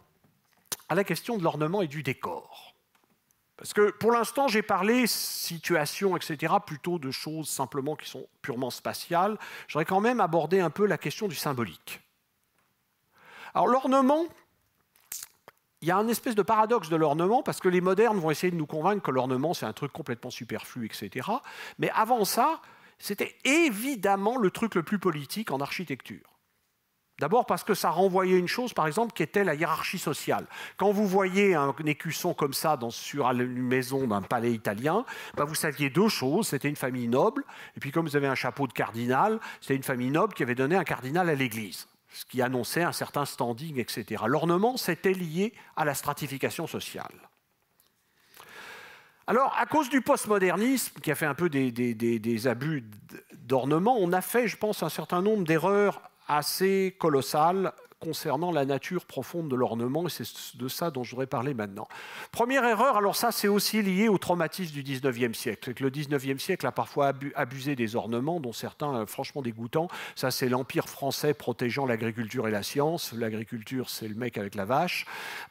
à la question de l'ornement et du décor. Parce que pour l'instant, j'ai parlé situation, etc., plutôt de choses simplement qui sont purement spatiales. J'aurais quand même abordé un peu la question du symbolique. Alors l'ornement, il y a un espèce de paradoxe de l'ornement, parce que les modernes vont essayer de nous convaincre que l'ornement, c'est un truc complètement superflu, etc. Mais avant ça, c'était évidemment le truc le plus politique en architecture. D'abord parce que ça renvoyait une chose, par exemple, qui était la hiérarchie sociale. Quand vous voyez un écusson comme ça sur une maison d'un palais italien, ben vous saviez deux choses. C'était une famille noble, et puis comme vous avez un chapeau de cardinal, c'était une famille noble qui avait donné un cardinal à l'église, ce qui annonçait un certain standing, etc. L'ornement, c'était lié à la stratification sociale. Alors, à cause du postmodernisme, qui a fait un peu des abus d'ornement, on a fait, je pense, un certain nombre d'erreurs assez colossales concernant la nature profonde de l'ornement, et c'est de ça dont je voudrais parler maintenant. Première erreur, alors ça c'est aussi lié au traumatisme du 19e siècle. C'est que le 19e siècle a parfois abusé des ornements, dont certains franchement dégoûtants. Ça c'est l'Empire français protégeant l'agriculture et la science. L'agriculture c'est le mec avec la vache.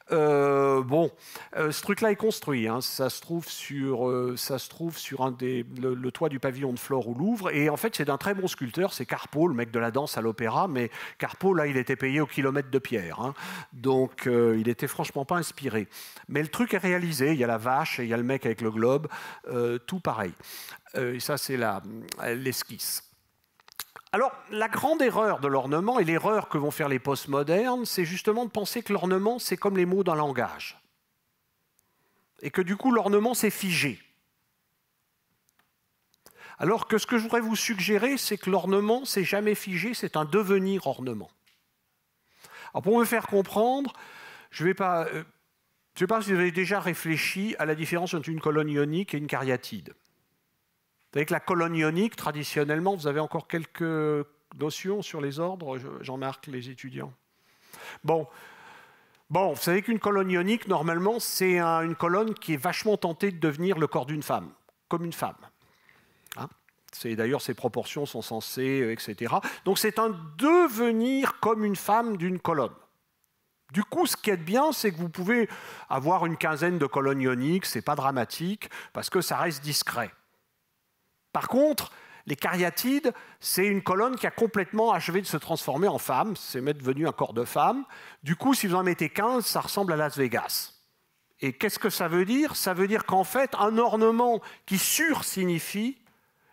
Ce truc-là est construit. Hein. Ça se trouve sur le toit du pavillon de Flore au Louvre. Et en fait c'est d'un très bon sculpteur, c'est Carpeau, le mec de la danse à l'opéra. Mais Carpeau, là il était payé au kilomètre de pierre. Hein. Donc, il n'était franchement pas inspiré. Mais le truc est réalisé. Il y a la vache et il y a le mec avec le globe. Tout pareil. Et ça, c'est l'esquisse. Alors, la grande erreur de l'ornement et l'erreur que vont faire les postmodernes, c'est justement de penser que l'ornement, c'est comme les mots d'un langage. Et que du coup, l'ornement, c'est figé. Alors que ce que je voudrais vous suggérer, c'est que l'ornement, c'est jamais figé, c'est un devenir ornement. Alors pour me faire comprendre, je ne sais pas si vous avez déjà réfléchi à la différence entre une colonne ionique et une cariatide. Avec la colonne ionique, traditionnellement, vous avez encore quelques notions sur les ordres, Jean-Marc, les étudiants? Bon, vous savez qu'une colonne ionique, normalement, c'est une colonne qui est vachement tentée de devenir le corps d'une femme, comme une femme. Hein? D'ailleurs, ses proportions sont censées, etc. Donc c'est un devenir comme une femme d'une colonne. Du coup, ce qui est bien, c'est que vous pouvez avoir une quinzaine de colonnes ioniques, ce n'est pas dramatique, parce que ça reste discret. Par contre, les cariatides, c'est une colonne qui a complètement achevé de se transformer en femme, c'est devenu un corps de femme. Du coup, si vous en mettez 15, ça ressemble à Las Vegas. Et qu'est-ce que ça veut dire? Ça veut dire qu'en fait, un ornement qui sursignifie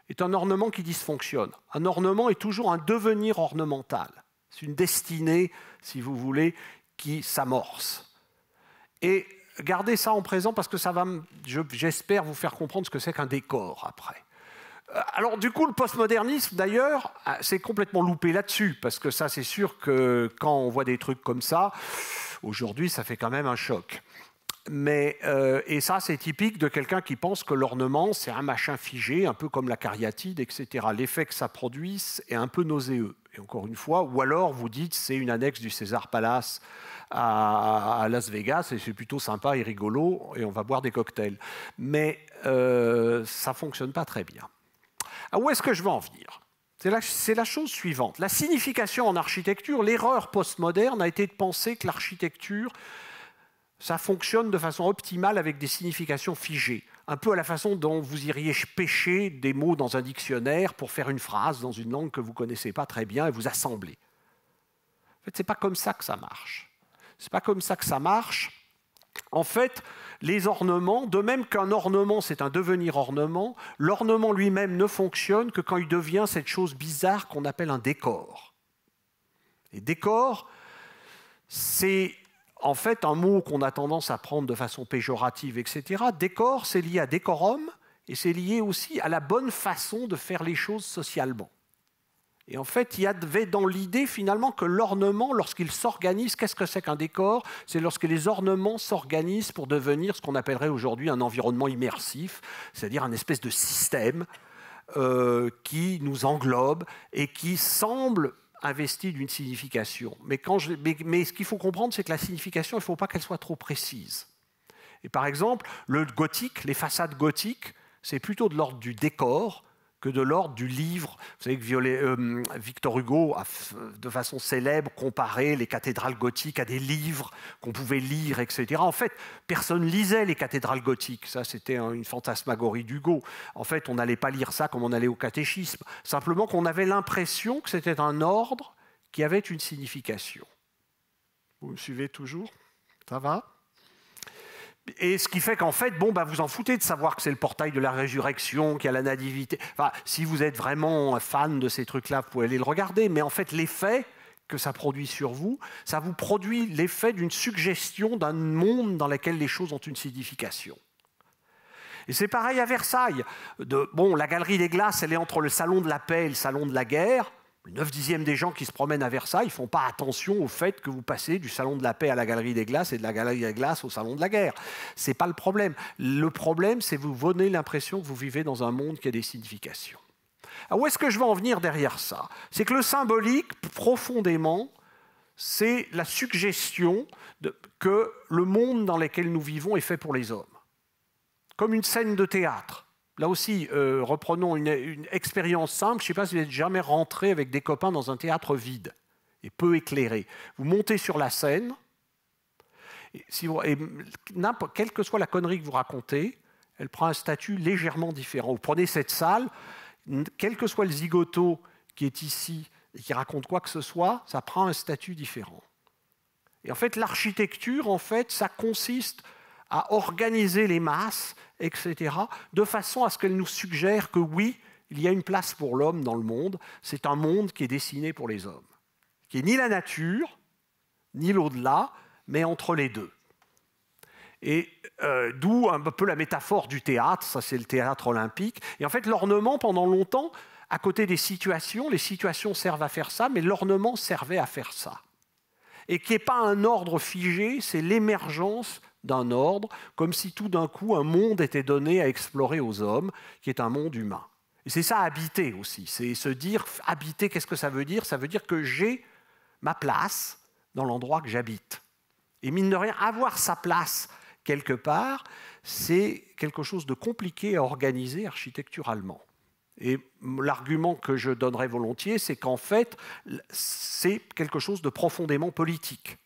est un ornement qui dysfonctionne. Un ornement est toujours un devenir ornemental. C'est une destinée, si vous voulez, qui s'amorce. Et gardez ça en présent parce que ça va, j'espère, vous faire comprendre ce que c'est qu'un décor après. Alors du coup, le postmodernisme, d'ailleurs, c'est complètement loupé là-dessus, parce que ça, c'est sûr que quand on voit des trucs comme ça, aujourd'hui, ça fait quand même un choc. Mais, et ça, c'est typique de quelqu'un qui pense que l'ornement, c'est un machin figé, un peu comme la cariatide, etc. L'effet que ça produit est un peu nauséeux. Et encore une fois, ou alors vous dites c'est une annexe du Caesar Palace à Las Vegas, et c'est plutôt sympa et rigolo, et on va boire des cocktails. Mais ça ne fonctionne pas très bien. Alors, où est-ce que je veux en venir? C'est la chose suivante. La signification en architecture, l'erreur postmoderne a été de penser que l'architecture, ça fonctionne de façon optimale avec des significations figées, un peu à la façon dont vous iriez pêcher des mots dans un dictionnaire pour faire une phrase dans une langue que vous ne connaissez pas très bien et vous assembler. En fait, ce n'est pas comme ça que ça marche. Ce n'est pas comme ça que ça marche. En fait, les ornements, de même qu'un ornement, c'est un devenir ornement, l'ornement lui-même ne fonctionne que quand il devient cette chose bizarre qu'on appelle un décor. Et décor, c'est en fait un mot qu'on a tendance à prendre de façon péjorative, etc. Décor, c'est lié à décorum, et c'est lié aussi à la bonne façon de faire les choses socialement. Et en fait, il y avait dans l'idée finalement que l'ornement, lorsqu'il s'organise, qu'est-ce que c'est qu'un décor? C'est lorsque les ornements s'organisent pour devenir ce qu'on appellerait aujourd'hui un environnement immersif, c'est-à-dire un espèce de système qui nous englobe et qui semble investi d'une signification. Mais ce qu'il faut comprendre, c'est que la signification, il ne faut pas qu'elle soit trop précise. Et par exemple, le gothique, les façades gothiques, c'est plutôt de l'ordre du décor que de l'ordre du livre. Vous savez que Victor Hugo a, de façon célèbre, comparé les cathédrales gothiques à des livres qu'on pouvait lire, etc. En fait, personne ne lisait les cathédrales gothiques. Ça, c'était une fantasmagorie d'Hugo. En fait, on n'allait pas lire ça comme on allait au catéchisme. Simplement qu'on avait l'impression que c'était un ordre qui avait une signification. Vous me suivez toujours? Ça va? Et ce qui fait qu'en fait, vous en foutez de savoir que c'est le portail de la résurrection, qu'il y a la nativité. Enfin, si vous êtes vraiment fan de ces trucs-là, vous pouvez aller le regarder. Mais en fait, l'effet que ça produit sur vous, ça vous produit l'effet d'une suggestion d'un monde dans lequel les choses ont une signification. Et c'est pareil à Versailles. La galerie des glaces, elle est entre le salon de la paix et le salon de la guerre. Le 9/10 des gens qui se promènent à Versailles ne font pas attention au fait que vous passez du salon de la paix à la galerie des glaces et de la galerie des glaces au salon de la guerre. Ce n'est pas le problème. Le problème, c'est que vous donnez l'impression que vous vivez dans un monde qui a des significations. Alors, où est-ce que je veux en venir derrière ça? C'est que le symbolique, profondément, c'est la suggestion que le monde dans lequel nous vivons est fait pour les hommes. Comme une scène de théâtre. Là aussi, reprenons une expérience simple. Je ne sais pas si vous êtes jamais rentré avec des copains dans un théâtre vide et peu éclairé. Vous montez sur la scène, quelle que soit la connerie que vous racontez, elle prend un statut légèrement différent. Vous prenez cette salle, quel que soit le zigoto qui est ici et qui raconte quoi que ce soit, ça prend un statut différent. Et en fait, l'architecture, ça consiste à organiser les masses, etc., de façon à ce qu'elle nous suggère que oui, il y a une place pour l'homme dans le monde. C'est un monde qui est dessiné pour les hommes, qui n'est ni la nature, ni l'au-delà, mais entre les deux. Et d'où un peu la métaphore du théâtre, ça c'est le théâtre olympique. Et en fait, l'ornement, pendant longtemps, à côté des situations, les situations servent à faire ça, mais l'ornement servait à faire ça. Et qui n'est pas un ordre figé, c'est l'émergence d'un ordre, comme si tout d'un coup un monde était donné à explorer aux hommes, qui est un monde humain. Et c'est ça, habiter aussi. C'est se dire, habiter, qu'est-ce que ça veut dire? Ça veut dire que j'ai ma place dans l'endroit que j'habite. Et mine de rien, avoir sa place quelque part, c'est quelque chose de compliqué à organiser architecturalement. Et l'argument que je donnerais volontiers, c'est qu'en fait, c'est quelque chose de profondément politique.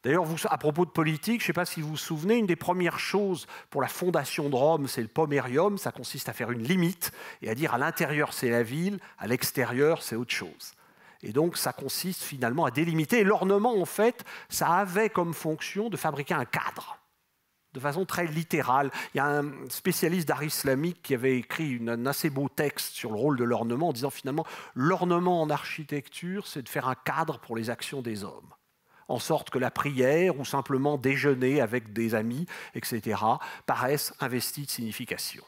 D'ailleurs, à propos de politique, je ne sais pas si vous vous souvenez, une des premières choses pour la fondation de Rome, c'est le pomerium, ça consiste à faire une limite et à dire à l'intérieur c'est la ville, à l'extérieur c'est autre chose. Et donc ça consiste finalement à délimiter. Et l'ornement, en fait, ça avait comme fonction de fabriquer un cadre, de façon très littérale. Il y a un spécialiste d'art islamique qui avait écrit un assez beau texte sur le rôle de l'ornement en disant finalement l'ornement en architecture, c'est de faire un cadre pour les actions des hommes, en sorte que la prière ou simplement déjeuner avec des amis, etc., paraissent investis de signification.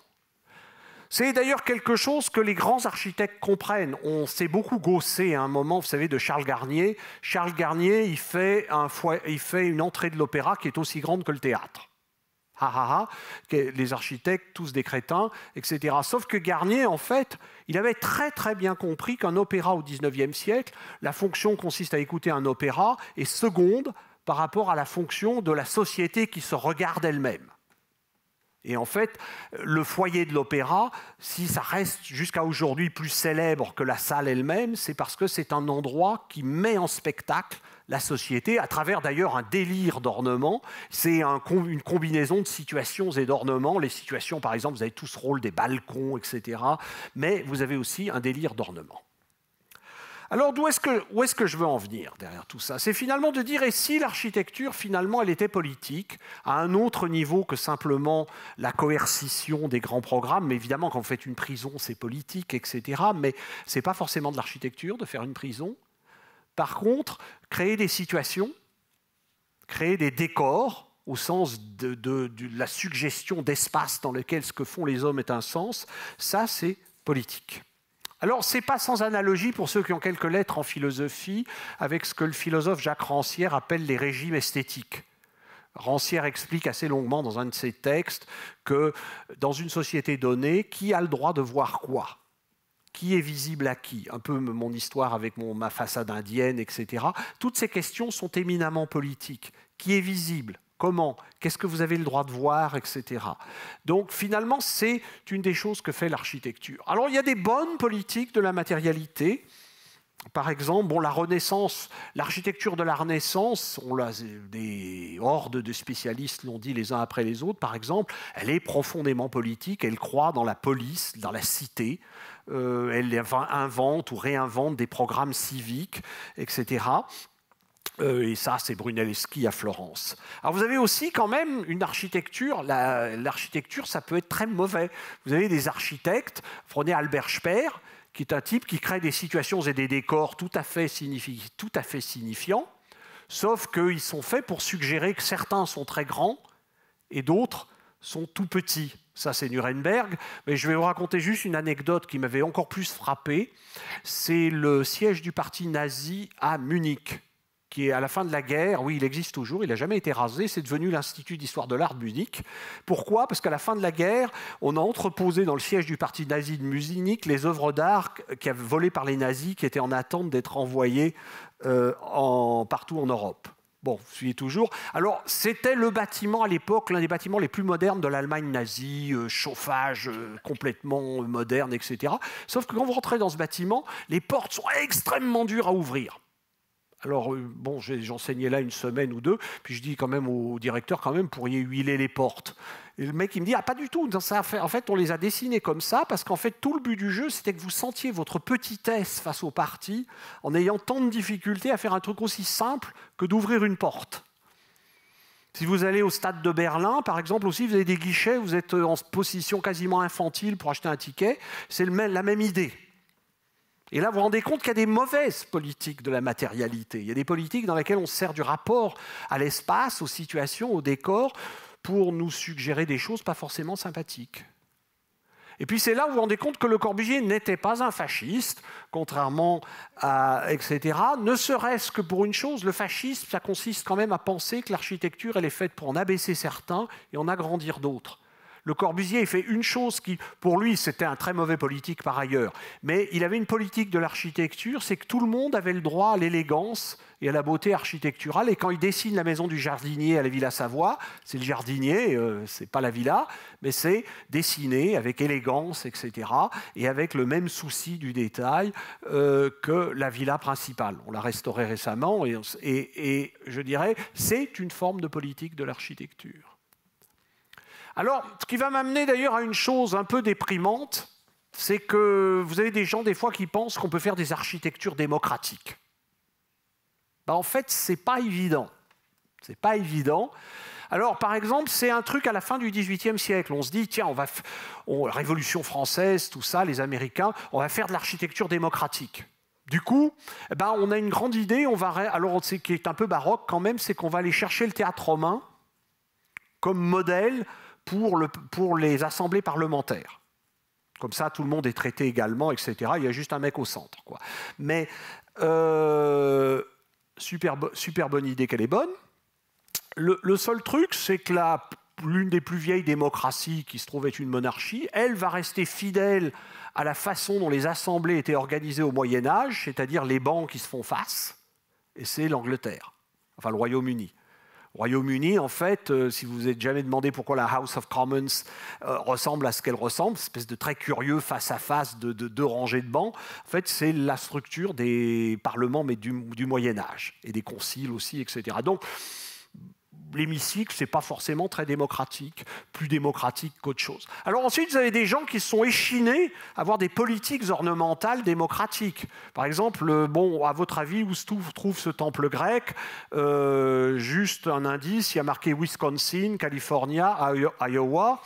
C'est d'ailleurs quelque chose que les grands architectes comprennent. On s'est beaucoup gaussé à un moment, vous savez, de Charles Garnier. Charles Garnier, il fait une entrée de l'opéra qui est aussi grande que le théâtre. Les architectes, tous des crétins, etc. Sauf que Garnier, en fait, il avait très très bien compris qu'un opéra au XIXe siècle, la fonction consiste à écouter un opéra est seconde par rapport à la fonction de la société qui se regarde elle-même. Et en fait, le foyer de l'opéra, si ça reste jusqu'à aujourd'hui plus célèbre que la salle elle-même, c'est parce que c'est un endroit qui met en spectacle la société, à travers d'ailleurs un délire d'ornement. C'est une combinaison de situations et d'ornements. Les situations, par exemple, vous avez tout ce rôle des balcons, etc. Mais vous avez aussi un délire d'ornement. Alors, où est-ce que je veux en venir derrière tout ça? C'est finalement de dire, et si l'architecture, finalement, elle était politique, à un autre niveau que simplement la coercition des grands programmes, mais évidemment, quand vous faites une prison, c'est politique, etc., mais ce n'est pas forcément de l'architecture de faire une prison. Par contre, créer des situations, créer des décors, au sens de la suggestion d'espace dans lequel ce que font les hommes est un sens, ça, c'est politique. Alors, ce n'est pas sans analogie pour ceux qui ont quelques lettres en philosophie avec ce que le philosophe Jacques Rancière appelle les régimes esthétiques. Rancière explique assez longuement dans un de ses textes que dans une société donnée, qui a le droit de voir quoi? Qui est visible à qui? Un peu mon histoire avec ma façade indienne, etc. Toutes ces questions sont éminemment politiques. Qui est visible? Comment? Qu'est-ce que vous avez le droit de voir, etc. Donc finalement, c'est une des choses que fait l'architecture. Alors il y a des bonnes politiques de la matérialité. Par exemple, la Renaissance, l'architecture de la Renaissance, des hordes de spécialistes l'ont dit les uns après les autres, par exemple, elle est profondément politique, elle croit dans la police, dans la cité, elle invente ou réinvente des programmes civiques, etc. Et ça, c'est Brunelleschi à Florence. Alors vous avez aussi quand même une architecture, l'architecture, ça peut être très mauvais. Vous avez des architectes, prenez Albert Speer, qui est un type qui crée des situations et des décors tout à fait signifiants, sauf qu'ils sont faits pour suggérer que certains sont très grands et d'autres sont tout petits. Ça, c'est Nuremberg. Mais je vais vous raconter juste une anecdote qui m'avait encore plus frappé. C'est le siège du parti nazi à Munich, qui est à la fin de la guerre, oui, il existe toujours, il n'a jamais été rasé, c'est devenu l'Institut d'histoire de l'art de Munich. Pourquoi? Parce qu'à la fin de la guerre, on a entreposé dans le siège du parti nazi de Munich les œuvres d'art qui avaient volées par les nazis, qui étaient en attente d'être envoyées partout en Europe. Bon, vous suivez toujours. Alors, c'était le bâtiment à l'époque, l'un des bâtiments les plus modernes de l'Allemagne nazie, chauffage complètement moderne, etc. Sauf que quand vous rentrez dans ce bâtiment, les portes sont extrêmement dures à ouvrir. Alors, j'enseignais là une semaine ou deux, puis je dis quand même au directeur, quand même, pourriez huiler les portes. Et le mec, il me dit, pas du tout. En fait, on les a dessinées comme ça, parce qu'en fait, tout le but du jeu, c'était que vous sentiez votre petitesse face au parti, en ayant tant de difficultés à faire un truc aussi simple que d'ouvrir une porte. Si vous allez au stade de Berlin, par exemple, aussi, vous avez des guichets, vous êtes en position quasiment infantile pour acheter un ticket, c'est la même idée. Et là, vous vous rendez compte qu'il y a des mauvaises politiques de la matérialité. Il y a des politiques dans lesquelles on se sert du rapport à l'espace, aux situations, au décor, pour nous suggérer des choses pas forcément sympathiques. Et puis c'est là où vous vous rendez compte que Le Corbusier n'était pas un fasciste, contrairement à etc. Ne serait-ce que pour une chose, le fascisme, ça consiste quand même à penser que l'architecture, elle est faite pour en abaisser certains et en agrandir d'autres. Le Corbusier, il fait une chose qui, pour lui, c'était un très mauvais politique par ailleurs, mais il avait une politique de l'architecture, c'est que tout le monde avait le droit à l'élégance et à la beauté architecturale. Et quand il dessine la maison du jardinier à la Villa Savoie, c'est le jardinier, c'est pas la villa, mais c'est dessiné avec élégance, etc., et avec le même souci du détail que la villa principale. On l'a restaurée récemment, et je dirais, c'est une forme de politique de l'architecture. Alors, ce qui va m'amener d'ailleurs à une chose un peu déprimante, c'est que vous avez des gens des fois qui pensent qu'on peut faire des architectures démocratiques. Ben, en fait, ce n'est pas évident. C'est pas évident. Alors, par exemple, c'est un truc à la fin du XVIIIe siècle. On se dit, tiens, Révolution française, tout ça, les Américains, on va faire de l'architecture démocratique. Du coup, ben, on a une grande idée, alors ce qui est un peu baroque quand même, c'est qu'on va aller chercher le théâtre romain comme modèle pour les assemblées parlementaires. Comme ça, tout le monde est traité également, etc. Il y a juste un mec au centre, quoi. Mais super bonne idée qu'elle est bonne. Le seul truc, c'est que l'une des plus vieilles démocraties, qui se trouve être une monarchie, elle va rester fidèle à la façon dont les assemblées étaient organisées au Moyen-Âge, c'est-à-dire les bancs qui se font face, et c'est l'Angleterre, enfin le Royaume-Uni. Au Royaume-Uni, en fait, si vous vous êtes jamais demandé pourquoi la House of Commons ressemble à ce qu'elle ressemble, une espèce de très curieux face à face de deux rangées de bancs, en fait, c'est la structure des parlements, mais du Moyen-Âge, et des conciles aussi, etc. Donc, l'hémicycle, ce n'est pas forcément très démocratique, plus démocratique qu'autre chose. Alors ensuite, vous avez des gens qui se sont échinés à avoir des politiques ornementales démocratiques. Par exemple, bon, à votre avis, où se trouve ce temple grec? Juste un indice, il y a marqué Wisconsin, California, Iowa.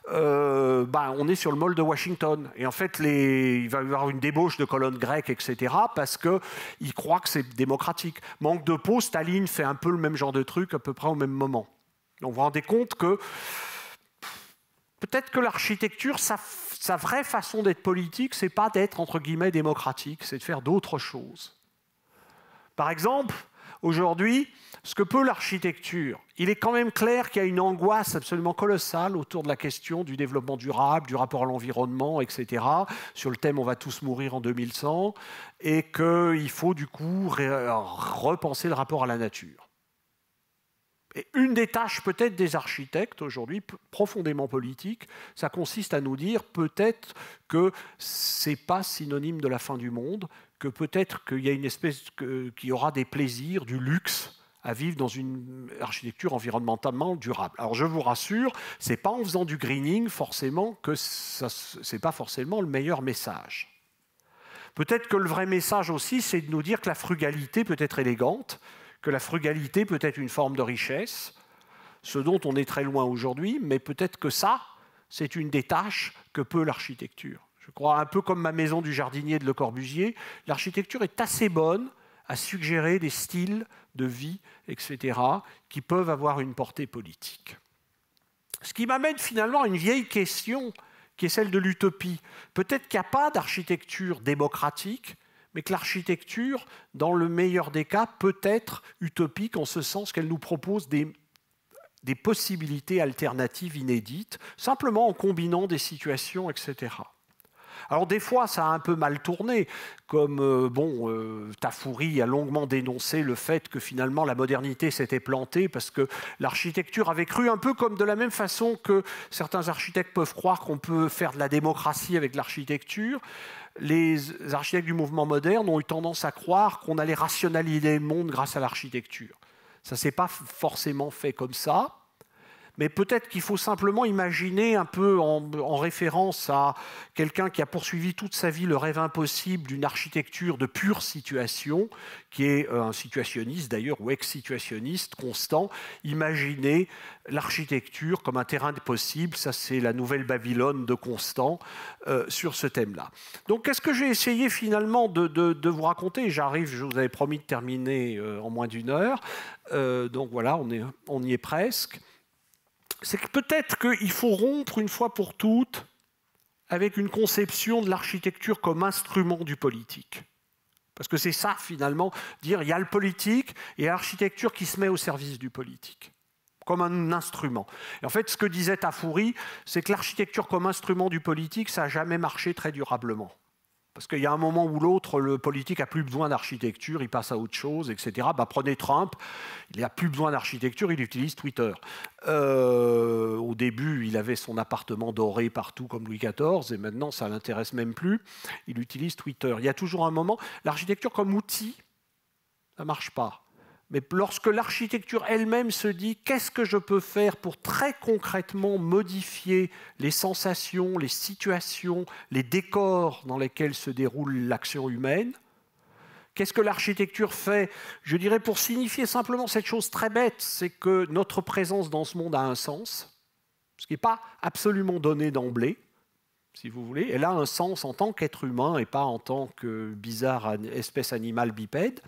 On est sur le mall de Washington. Et en fait, il va y avoir une débauche de colonnes grecques, etc., parce qu'ils croient que c'est démocratique. Manque de peau, Staline fait un peu le même genre de truc à peu près au même moment. Donc vous vous rendez compte que peut-être que l'architecture, sa vraie façon d'être politique, c'est pas d'être, entre guillemets, démocratique, c'est de faire d'autres choses. Par exemple, aujourd'hui, ce que peut l'architecture, il est quand même clair qu'il y a une angoisse absolument colossale autour de la question du développement durable, du rapport à l'environnement, etc., sur le thème « on va tous mourir en 2100 », et qu'il faut du coup repenser le rapport à la nature. Et une des tâches peut-être des architectes aujourd'hui, profondément politiques, ça consiste à nous dire peut-être que ce n'est pas synonyme de la fin du monde, que peut-être qu'il y a une espèce qu'il y aura des plaisirs, du luxe à vivre dans une architecture environnementalement durable. Alors je vous rassure, ce n'est pas en faisant du greening forcément que ce n'est pas forcément le meilleur message. Peut-être que le vrai message aussi, c'est de nous dire que la frugalité peut être élégante, que la frugalité peut être une forme de richesse, ce dont on est très loin aujourd'hui, mais peut-être que ça, c'est une des tâches que peut l'architecture. Je crois, un peu comme ma maison du jardinier de Le Corbusier, l'architecture est assez bonne à suggérer des styles de vie, etc., qui peuvent avoir une portée politique. Ce qui m'amène finalement à une vieille question, qui est celle de l'utopie. Peut-être qu'il n'y a pas d'architecture démocratique, mais que l'architecture, dans le meilleur des cas, peut être utopique en ce sens qu'elle nous propose des possibilités alternatives inédites, simplement en combinant des situations, etc. Alors des fois, ça a un peu mal tourné, comme Tafouri a longuement dénoncé le fait que finalement la modernité s'était plantée parce que l'architecture avait cru, un peu comme de la même façon que certains architectes peuvent croire qu'on peut faire de la démocratie avec l'architecture. Les architectes du mouvement moderne ont eu tendance à croire qu'on allait rationaliser le monde grâce à l'architecture. Ça ne s'est pas forcément fait comme ça. Mais peut-être qu'il faut simplement imaginer un peu en référence à quelqu'un qui a poursuivi toute sa vie le rêve impossible d'une architecture de pure situation, qui est un situationniste d'ailleurs, ou ex-situationniste constant. Imaginez l'architecture comme un terrain possible, ça c'est la nouvelle Babylone de Constant sur ce thème-là. Donc qu'est-ce que j'ai essayé finalement de vous raconter? Je vous avais promis de terminer en moins d'une heure, donc voilà, on y est presque. C'est que peut-être qu'il faut rompre une fois pour toutes avec une conception de l'architecture comme instrument du politique. Parce que c'est ça, finalement, dire il y a le politique et l'architecture qui se met au service du politique. comme un instrument. Et en fait, ce que disait Tafuri, c'est que l'architecture comme instrument du politique, ça n'a jamais marché très durablement. Parce qu'il y a un moment où l'autre, le politique n'a plus besoin d'architecture, il passe à autre chose, etc. Prenez Trump, il n'a plus besoin d'architecture, il utilise Twitter. Au début, il avait son appartement doré partout comme Louis XIV, et maintenant, ça ne l'intéresse même plus. Il utilise Twitter. Il y a toujours un moment, l'architecture comme outil, ça ne marche pas. Mais lorsque l'architecture elle-même se dit « qu'est-ce que je peux faire pour très concrètement modifier les sensations, les situations, les décors dans lesquels se déroule l'action humaine ?» Qu'est-ce que l'architecture fait? Je dirais pour signifier simplement cette chose très bête, c'est que notre présence dans ce monde a un sens, ce qui n'est pas absolument donné d'emblée, si vous voulez. Elle a un sens en tant qu'être humain et pas en tant que bizarre espèce animale bipède.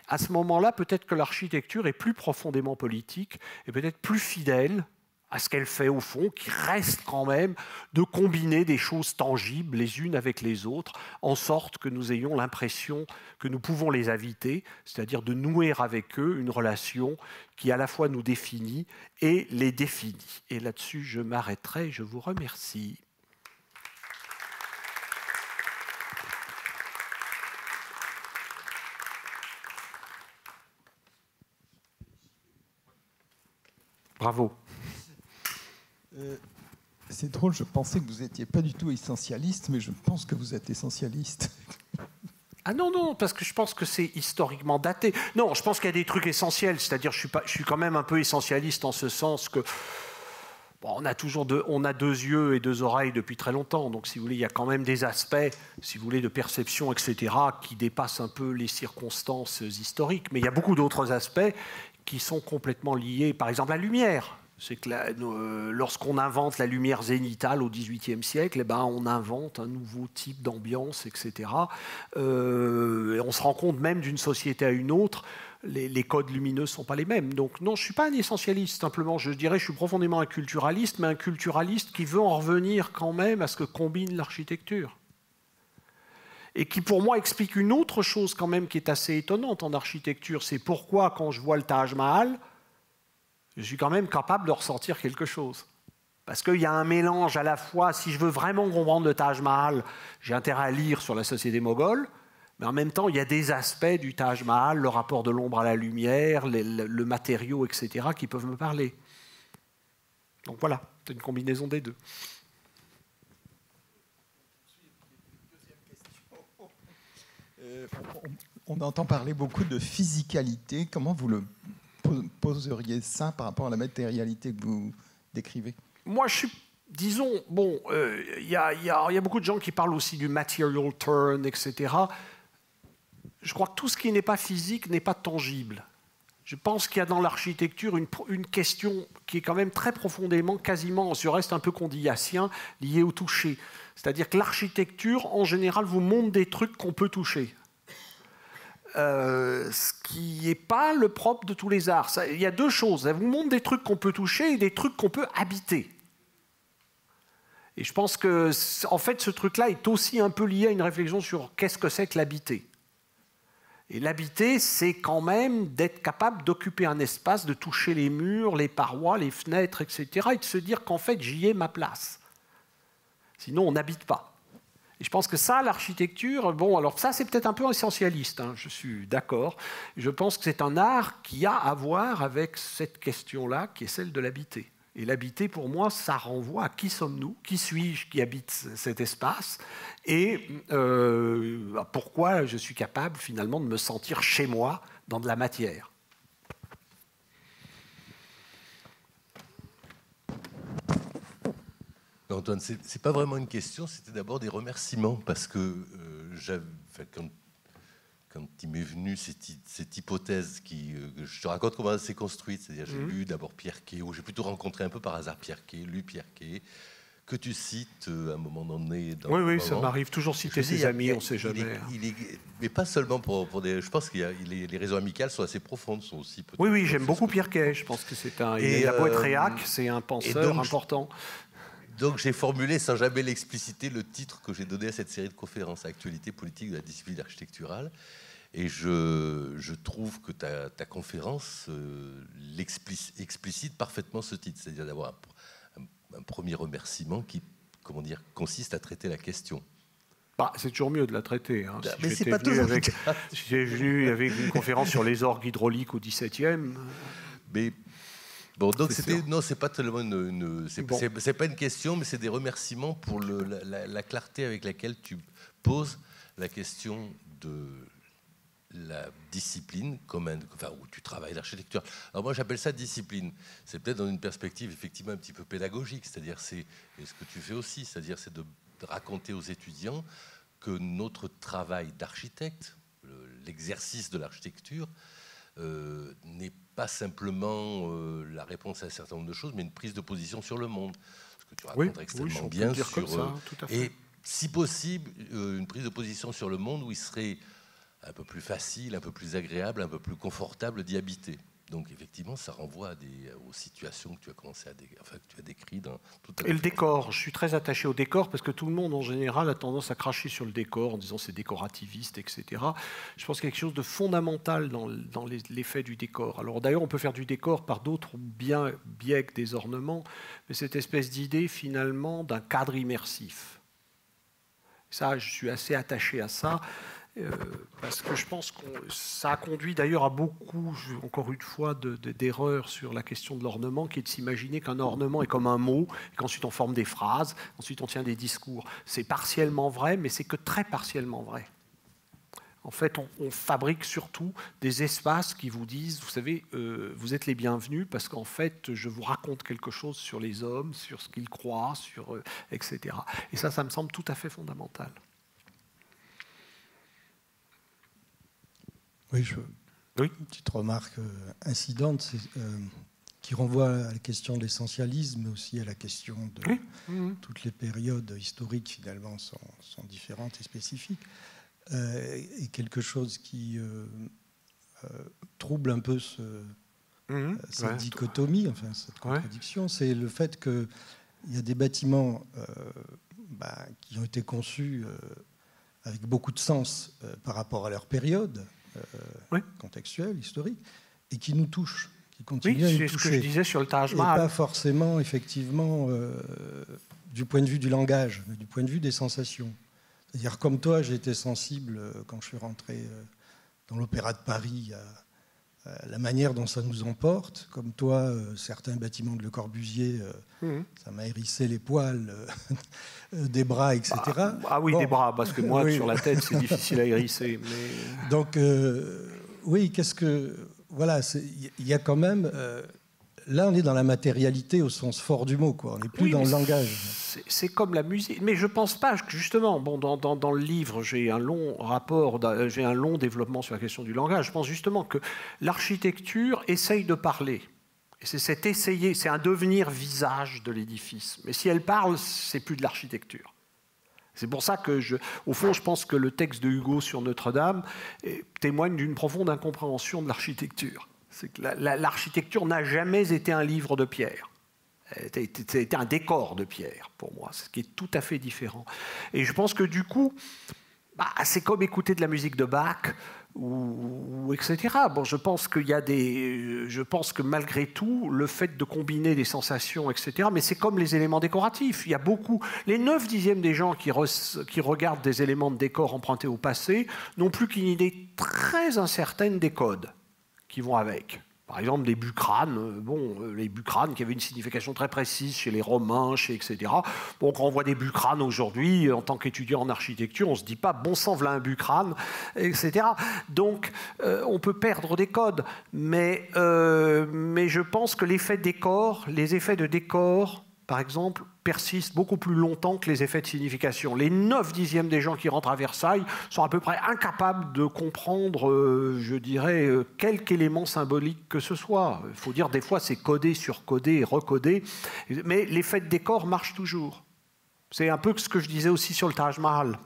À ce moment-là, peut-être que l'architecture est plus profondément politique et peut-être plus fidèle à ce qu'elle fait au fond, qui reste quand même de combiner des choses tangibles les unes avec les autres, en sorte que nous ayons l'impression que nous pouvons les habiter, c'est-à-dire de nouer avec eux une relation qui à la fois nous définit et les définit. Et là-dessus, je m'arrêterai. Je vous remercie. Bravo. C'est drôle, je pensais que vous n'étiez pas du tout essentialiste, mais je pense que vous êtes essentialiste. Ah non, non, parce que je pense que c'est historiquement daté. Non, je pense qu'il y a des trucs essentiels, c'est-à-dire je suis quand même un peu essentialiste en ce sens que bon, on a deux yeux et deux oreilles depuis très longtemps, donc si vous voulez, il y a quand même des aspects, si vous voulez, de perception, etc., qui dépassent un peu les circonstances historiques, mais il y a beaucoup d'autres aspects qui sont complètement liés, par exemple la lumière. C'est que lorsqu'on invente la lumière zénitale au XVIIIe siècle, on invente un nouveau type d'ambiance, etc. Et on se rend compte même d'une société à une autre, les codes lumineux ne sont pas les mêmes. Donc non, je ne suis pas un essentialiste, simplement, je dirais que je suis profondément un culturaliste, mais un culturaliste qui veut en revenir quand même à ce que combine l'architecture. Et qui, pour moi, explique une autre chose quand même qui est assez étonnante en architecture. C'est pourquoi, quand je vois le Taj Mahal, je suis quand même capable de ressentir quelque chose. Parce qu'il y a un mélange à la fois, si je veux vraiment comprendre le Taj Mahal, j'ai intérêt à lire sur la société moghole, mais en même temps, il y a des aspects du Taj Mahal, le rapport de l'ombre à la lumière, le matériau, etc., qui peuvent me parler. Donc voilà, c'est une combinaison des deux. On entend parler beaucoup de physicalité. Comment vous le poseriez ça par rapport à la matérialité que vous décrivez? Moi, je suis, disons, bon, y a beaucoup de gens qui parlent aussi du material turn, etc. Je crois que tout ce qui n'est pas physique n'est pas tangible. Je pense qu'il y a dans l'architecture une question qui est quand même très profondément, quasiment, sur reste un peu condillassien, liée au toucher. C'est-à-dire que l'architecture, en général, vous montre des trucs qu'on peut toucher. Ce qui n'est pas le propre de tous les arts. Il y a deux choses. Elle vous montre des trucs qu'on peut toucher et des trucs qu'on peut habiter. Et je pense que, en fait, ce truc-là est aussi un peu lié à une réflexion sur qu'est-ce que c'est que l'habiter. Et l'habiter, c'est quand même d'être capable d'occuper un espace, de toucher les murs, les parois, les fenêtres, etc., et de se dire qu'en fait, j'y ai ma place. Sinon, on n'habite pas. Et je pense que ça, l'architecture, bon, alors ça, c'est peut-être un peu essentialiste, hein, je suis d'accord. Je pense que c'est un art qui a à voir avec cette question-là, qui est celle de l'habiter. Et l'habiter, pour moi, ça renvoie à qui sommes-nous, qui suis-je qui habite cet espace, et pourquoi je suis capable, finalement, de me sentir chez moi dans de la matière. Antoine, ce n'est pas vraiment une question, c'était d'abord des remerciements, parce que quand il m'est venu cette hypothèse que je te raconte comment elle s'est construite, c'est-à-dire j'ai lu d'abord Pierre Quay, ou j'ai plutôt rencontré un peu par hasard Pierre Quay, lu Pierre Quay, que tu cites à un moment donné. Oui, ça m'arrive toujours citer ses amis, on ne sait jamais. Mais pas seulement pour des... Je pense que les raisons amicales sont assez profondes, sont aussi... Oui, j'aime beaucoup Pierre Quay, je pense que c'est un... Il a beau être réac, c'est un penseur important. Donc j'ai formulé, sans jamais l'expliciter, le titre que j'ai donné à cette série de conférences, Actualité politique de la discipline architecturale. Et je trouve que ta conférence explicite parfaitement ce titre, c'est-à-dire d'avoir un premier remerciement qui, comment dire, consiste à traiter la question. Bah, c'est toujours mieux de la traiter. Hein. Si mais c'est pas toujours avec, si j'étais venu avec une conférence sur les orgues hydrauliques au XVIIe. Mais bon, donc non, c'est pas tellement c'est pas une question, mais c'est des remerciements pour la clarté avec laquelle tu poses la question de la discipline où tu travailles l'architecture. Alors moi j'appelle ça discipline. C'est peut-être dans une perspective effectivement un petit peu pédagogique, c'est-à-dire c'est ce que tu fais aussi, c'est-à-dire c'est de raconter aux étudiants que notre travail d'architecte, l'exercice de l'architecture, n'est pas simplement la réponse à un certain nombre de choses, mais une prise de position sur le monde. Ce que tu racontes extrêmement bien sur ça, tout à fait. Et si possible, une prise de position sur le monde où il serait un peu plus facile, un peu plus agréable, un peu plus confortable d'y habiter. Donc effectivement, ça renvoie aux situations que tu as commencé que tu as décrites dans tout à l'heure. Et le décor, je suis très attaché au décor parce que tout le monde en général a tendance à cracher sur le décor en disant c'est décorativiste, etc. Je pense qu'il y a quelque chose de fondamental dans l'effet du décor. Alors d'ailleurs, on peut faire du décor par d'autres biais que des ornements, mais cette espèce d'idée finalement d'un cadre immersif. Ça, je suis assez attaché à ça. Parce que je pense que ça a conduit d'ailleurs à beaucoup, encore une fois, d'erreurs sur la question de l'ornement, qui est de s'imaginer qu'un ornement est comme un mot, et qu'ensuite on forme des phrases, ensuite on tient des discours. C'est partiellement vrai, mais c'est que très partiellement vrai. En fait, on fabrique surtout des espaces qui vous disent, vous savez, vous êtes les bienvenus, parce qu'en fait, je vous raconte quelque chose sur les hommes, sur ce qu'ils croient, etc. Et ça me semble tout à fait fondamental. Oui, une petite remarque incidente qui renvoie à la question de l'essentialisme, mais aussi à la question de toutes les périodes historiques, finalement, sont différentes et spécifiques. Et quelque chose qui trouble un peu cette dichotomie, enfin cette contradiction, c'est le fait qu'il y a des bâtiments qui ont été conçus avec beaucoup de sens par rapport à leur période, contextuel, historique, et qui nous touche, qui continue à nous toucher. C'est ce que je disais sur le Taj Mahal. Et pas forcément, effectivement, du point de vue du langage, mais du point de vue des sensations. C'est-à-dire, comme toi, j'ai été sensible, quand je suis rentré dans l'Opéra de Paris, à la manière dont ça nous emporte. Comme toi, certains bâtiments de Le Corbusier, ça m'a hérissé les poils des bras, etc. Des bras, parce que moi, sur la tête, c'est difficile à hérisser. Mais... Donc, voilà, il y a quand même... là, on est dans la matérialité au sens fort du mot, quoi. On n'est plus dans le langage. C'est comme la musique. Mais je ne pense pas que, justement, dans le livre, j'ai un long j'ai un long développement sur la question du langage. Je pense justement que l'architecture essaye de parler. Et c'est un devenir visage de l'édifice. Mais si elle parle, c'est plus de l'architecture. C'est pour ça que, au fond, je pense que le texte de Hugo sur Notre-Dame témoigne d'une profonde incompréhension de l'architecture. C'est que l'architecture n'a jamais été un livre de pierre. C'était un décor de pierre, pour moi, ce qui est tout à fait différent. Et je pense que, du coup, c'est comme écouter de la musique de Bach, ou etc. Bon, je pense que malgré tout, le fait de combiner des sensations, etc., mais c'est comme les éléments décoratifs. Il y a beaucoup... Les 9/10 des gens qui regardent des éléments de décor empruntés au passé n'ont plus qu'une idée très incertaine des codes qui vont avec. Par exemple, les bucranes, les bucranes qui avaient une signification très précise chez les Romains, etc. Bon, quand on voit des bucranes aujourd'hui, en tant qu'étudiant en architecture, on ne se dit pas « bon sang, voilà un bucrane », etc. Donc, on peut perdre des codes, mais je pense que les effets de décor, par exemple, persistent beaucoup plus longtemps que les effets de signification. Les 9/10 des gens qui rentrent à Versailles sont à peu près incapables de comprendre, je dirais, quelque élément symbolique que ce soit. Il faut dire, des fois, c'est codé, surcodé et recodé, mais l'effet de décor marche toujours. C'est un peu ce que je disais aussi sur le Taj Mahal.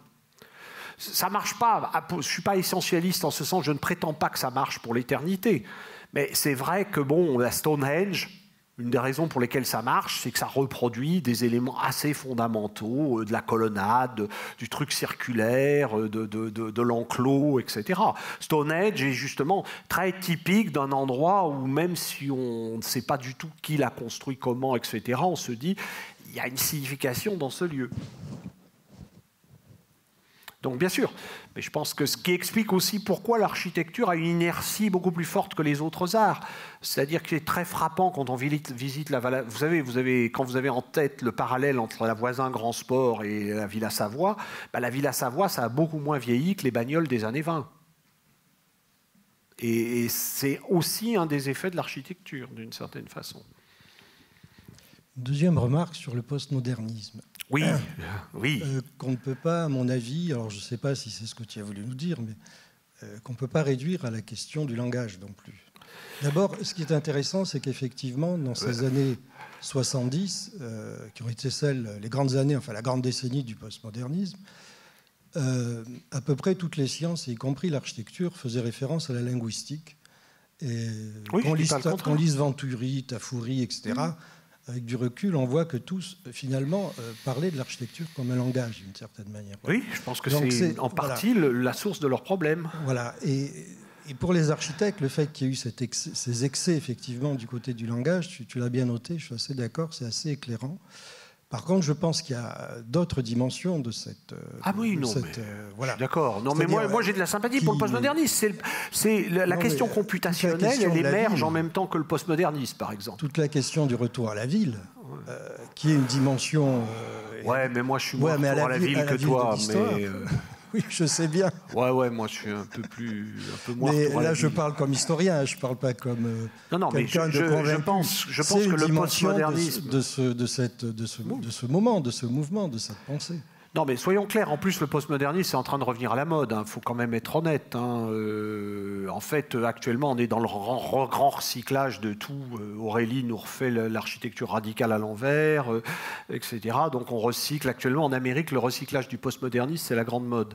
Ça ne marche pas. Je ne suis pas essentialiste en ce sens, je ne prétends pas que ça marche pour l'éternité. Mais c'est vrai que, la Stonehenge, Une des raisons pour lesquelles ça marche, c'est que ça reproduit des éléments assez fondamentaux, de la colonnade, du truc circulaire, de l'enclos, etc. Stonehenge est justement très typique d'un endroit où même si on ne sait pas du tout qui l'a construit, comment, etc., on se dit il y a une signification dans ce lieu. Donc bien sûr, mais je pense que ce qui explique aussi pourquoi l'architecture a une inertie beaucoup plus forte que les autres arts. C'est-à-dire que c'est très frappant quand on visite la Villa. Quand vous avez en tête le parallèle entre la Voisin Grand Sport et la Villa Savoie, la Villa Savoie, ça a beaucoup moins vieilli que les bagnoles des années 20. Et c'est aussi un des effets de l'architecture, d'une certaine façon. Deuxième remarque sur le postmodernisme. Oui, oui. Qu'on ne peut pas, à mon avis, alors je ne sais pas si c'est ce que tu as voulu nous dire, mais qu'on ne peut pas réduire à la question du langage non plus. D'abord, ce qui est intéressant, c'est qu'effectivement, dans ces années 70, qui ont été les grandes années, enfin la grande décennie du postmodernisme, à peu près toutes les sciences, y compris l'architecture, faisaient référence à la linguistique. Et oui, qu'on lise Venturi, Tafuri, etc., avec du recul, on voit que tous, finalement, parlaient de l'architecture comme un langage, d'une certaine manière. Oui, je pense que c'est en partie la source de leurs problèmes. Voilà. Et pour les architectes, le fait qu'il y ait eu ces excès, effectivement, du côté du langage, tu l'as bien noté, je suis assez d'accord, c'est assez éclairant. Par contre, je pense qu'il y a d'autres dimensions de cette... Ah oui, non, mais je suis d'accord. Non, mais moi j'ai de la sympathie pour le postmodernisme. La question computationnelle, elle émerge en même temps que le postmodernisme, par exemple. Toute la question du retour à la ville, qui est une dimension... ouais, mais moi je suis moins retour à la ville que toi, mais... Oui, je sais bien. Ouais, moi je suis un peu moins. Mais là, je parle comme historien, je ne parle pas comme quelqu'un de convaincu. Je pense que le postmodernisme de ce moment, de ce mouvement, de cette pensée. Non, mais soyons clairs, en plus, le postmodernisme est en train de revenir à la mode. Il faut quand même être honnête. En fait, actuellement, on est dans le grand recyclage de tout. Aurélie nous refait l'architecture radicale à l'envers, etc. Donc on recycle. Actuellement, en Amérique, le recyclage du postmodernisme, c'est la grande mode,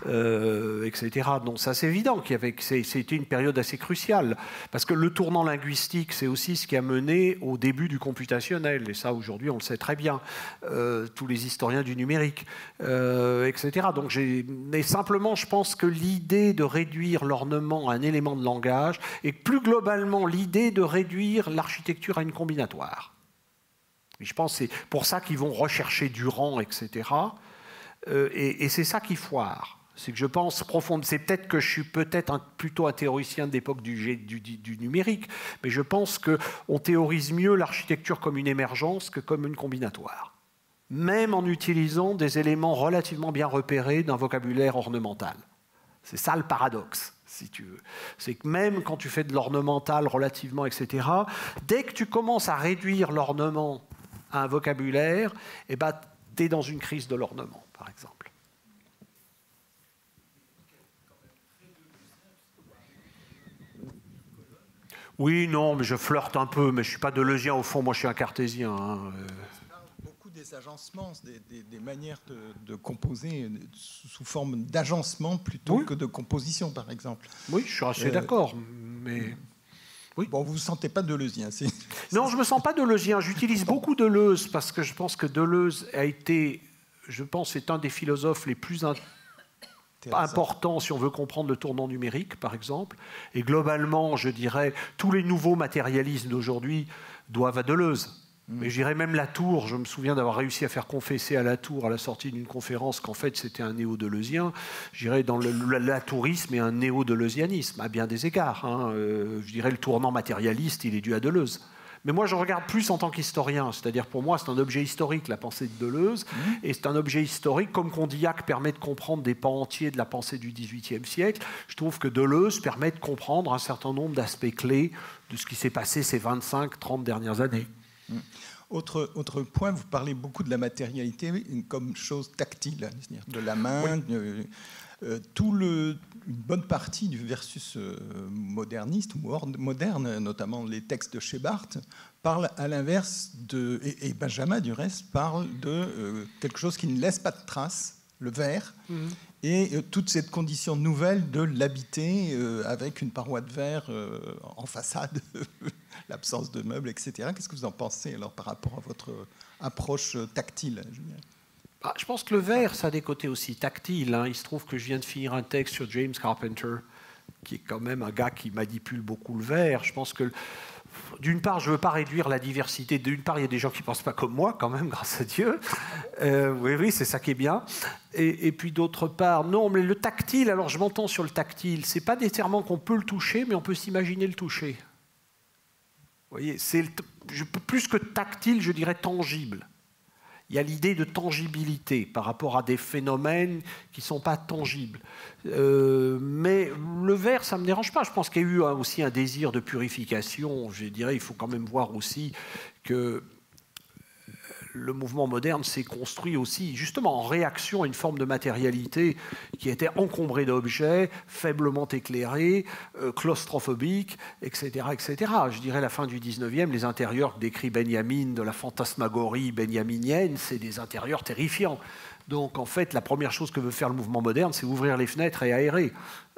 etc. Donc ça, c'est évident c'était une période assez cruciale. Parce que le tournant linguistique, c'est aussi ce qui a mené au début du computationnel. Et ça, aujourd'hui, on le sait très bien. Tous les historiens du numérique. Etc. Donc mais simplement, je pense que l'idée de réduire l'ornement à un élément de langage et plus globalement l'idée de réduire l'architecture à une combinatoire. Et je pense que c'est pour ça qu'ils vont rechercher du rang, etc. Et c'est ça qui foire. C'est que je pense c'est peut-être que je suis plutôt un théoricien de l'époque du numérique, mais je pense qu'on théorise mieux l'architecture comme une émergence que comme une combinatoire. Même en utilisant des éléments relativement bien repérés d'un vocabulaire ornemental. C'est ça le paradoxe, si tu veux. C'est que même quand tu fais de l'ornemental relativement, etc., dès que tu commences à réduire l'ornement à un vocabulaire, tu es dans une crise de l'ornement, par exemple. Oui, non, mais je flirte un peu, mais je ne suis pas deleuzien au fond, moi je suis un cartésien. Des agencements, des manières de composer sous forme d'agencement plutôt que de composition, par exemple. Oui, je suis assez d'accord, mais... Oui. Bon, vous ne vous sentez pas deleuzien, Non, je ne me sens pas deleuzien. J'utilise beaucoup Deleuze parce que je pense que Deleuze est un des philosophes les plus importants si on veut comprendre le tournant numérique, par exemple. Et globalement, je dirais, tous les nouveaux matérialismes d'aujourd'hui doivent à Deleuze. Mais je dirais même Latour, je me souviens d'avoir réussi à faire confesser à Latour à la sortie d'une conférence qu'en fait c'était un néo-deleuzien. Je dirais dans le latourisme et un néo-deleuzianisme à bien des égards. Je dirais le tournant matérialiste, il est dû à Deleuze. Mais moi je regarde plus en tant qu'historien, c'est-à-dire pour moi c'est un objet historique la pensée de Deleuze, et c'est un objet historique comme Condillac permet de comprendre des pans entiers de la pensée du XVIIIe siècle. Je trouve que Deleuze permet de comprendre un certain nombre d'aspects clés de ce qui s'est passé ces 25-30 dernières années. Autre point, vous parlez beaucoup de la matérialité comme chose tactile, c'est-à-dire de la main. Oui. Une bonne partie du versus moderniste ou moderne, notamment les textes de chez Barthes, parlent à l'inverse et Benjamin du reste parle de quelque chose qui ne laisse pas de traces, le verre, et toute cette condition nouvelle de l'habiter avec une paroi de verre en façade. l'absence de meubles, etc. Qu'est-ce que vous en pensez alors par rapport à votre approche tactile, Julien? Je pense que le verre, ça a des côtés aussi tactiles. Hein. Il se trouve que je viens de finir un texte sur James Carpenter, qui est quand même un gars qui manipule beaucoup le verre. Je pense que, d'une part, je ne veux pas réduire la diversité. D'une part, il y a des gens qui ne pensent pas comme moi, quand même, grâce à Dieu. Oui, c'est ça qui est bien. Et puis, d'autre part, non, mais le tactile, alors je m'entends sur le tactile. Ce n'est pas nécessairement qu'on peut le toucher, mais on peut s'imaginer le toucher. Vous voyez, plus que tactile, je dirais tangible. Il y a l'idée de tangibilité par rapport à des phénomènes qui ne sont pas tangibles. Mais le verre, ça ne me dérange pas. Je pense qu'il y a eu aussi un désir de purification. Je dirais, il faut quand même voir aussi que le mouvement moderne s'est construit aussi justement en réaction à une forme de matérialité qui était encombrée d'objets, faiblement éclairés, claustrophobiques, etc., etc. Je dirais la fin du 19e, les intérieurs décrits Benjamin de la fantasmagorie benjaminienne, c'est des intérieurs terrifiants. Donc en fait, la première chose que veut faire le mouvement moderne, c'est ouvrir les fenêtres et aérer.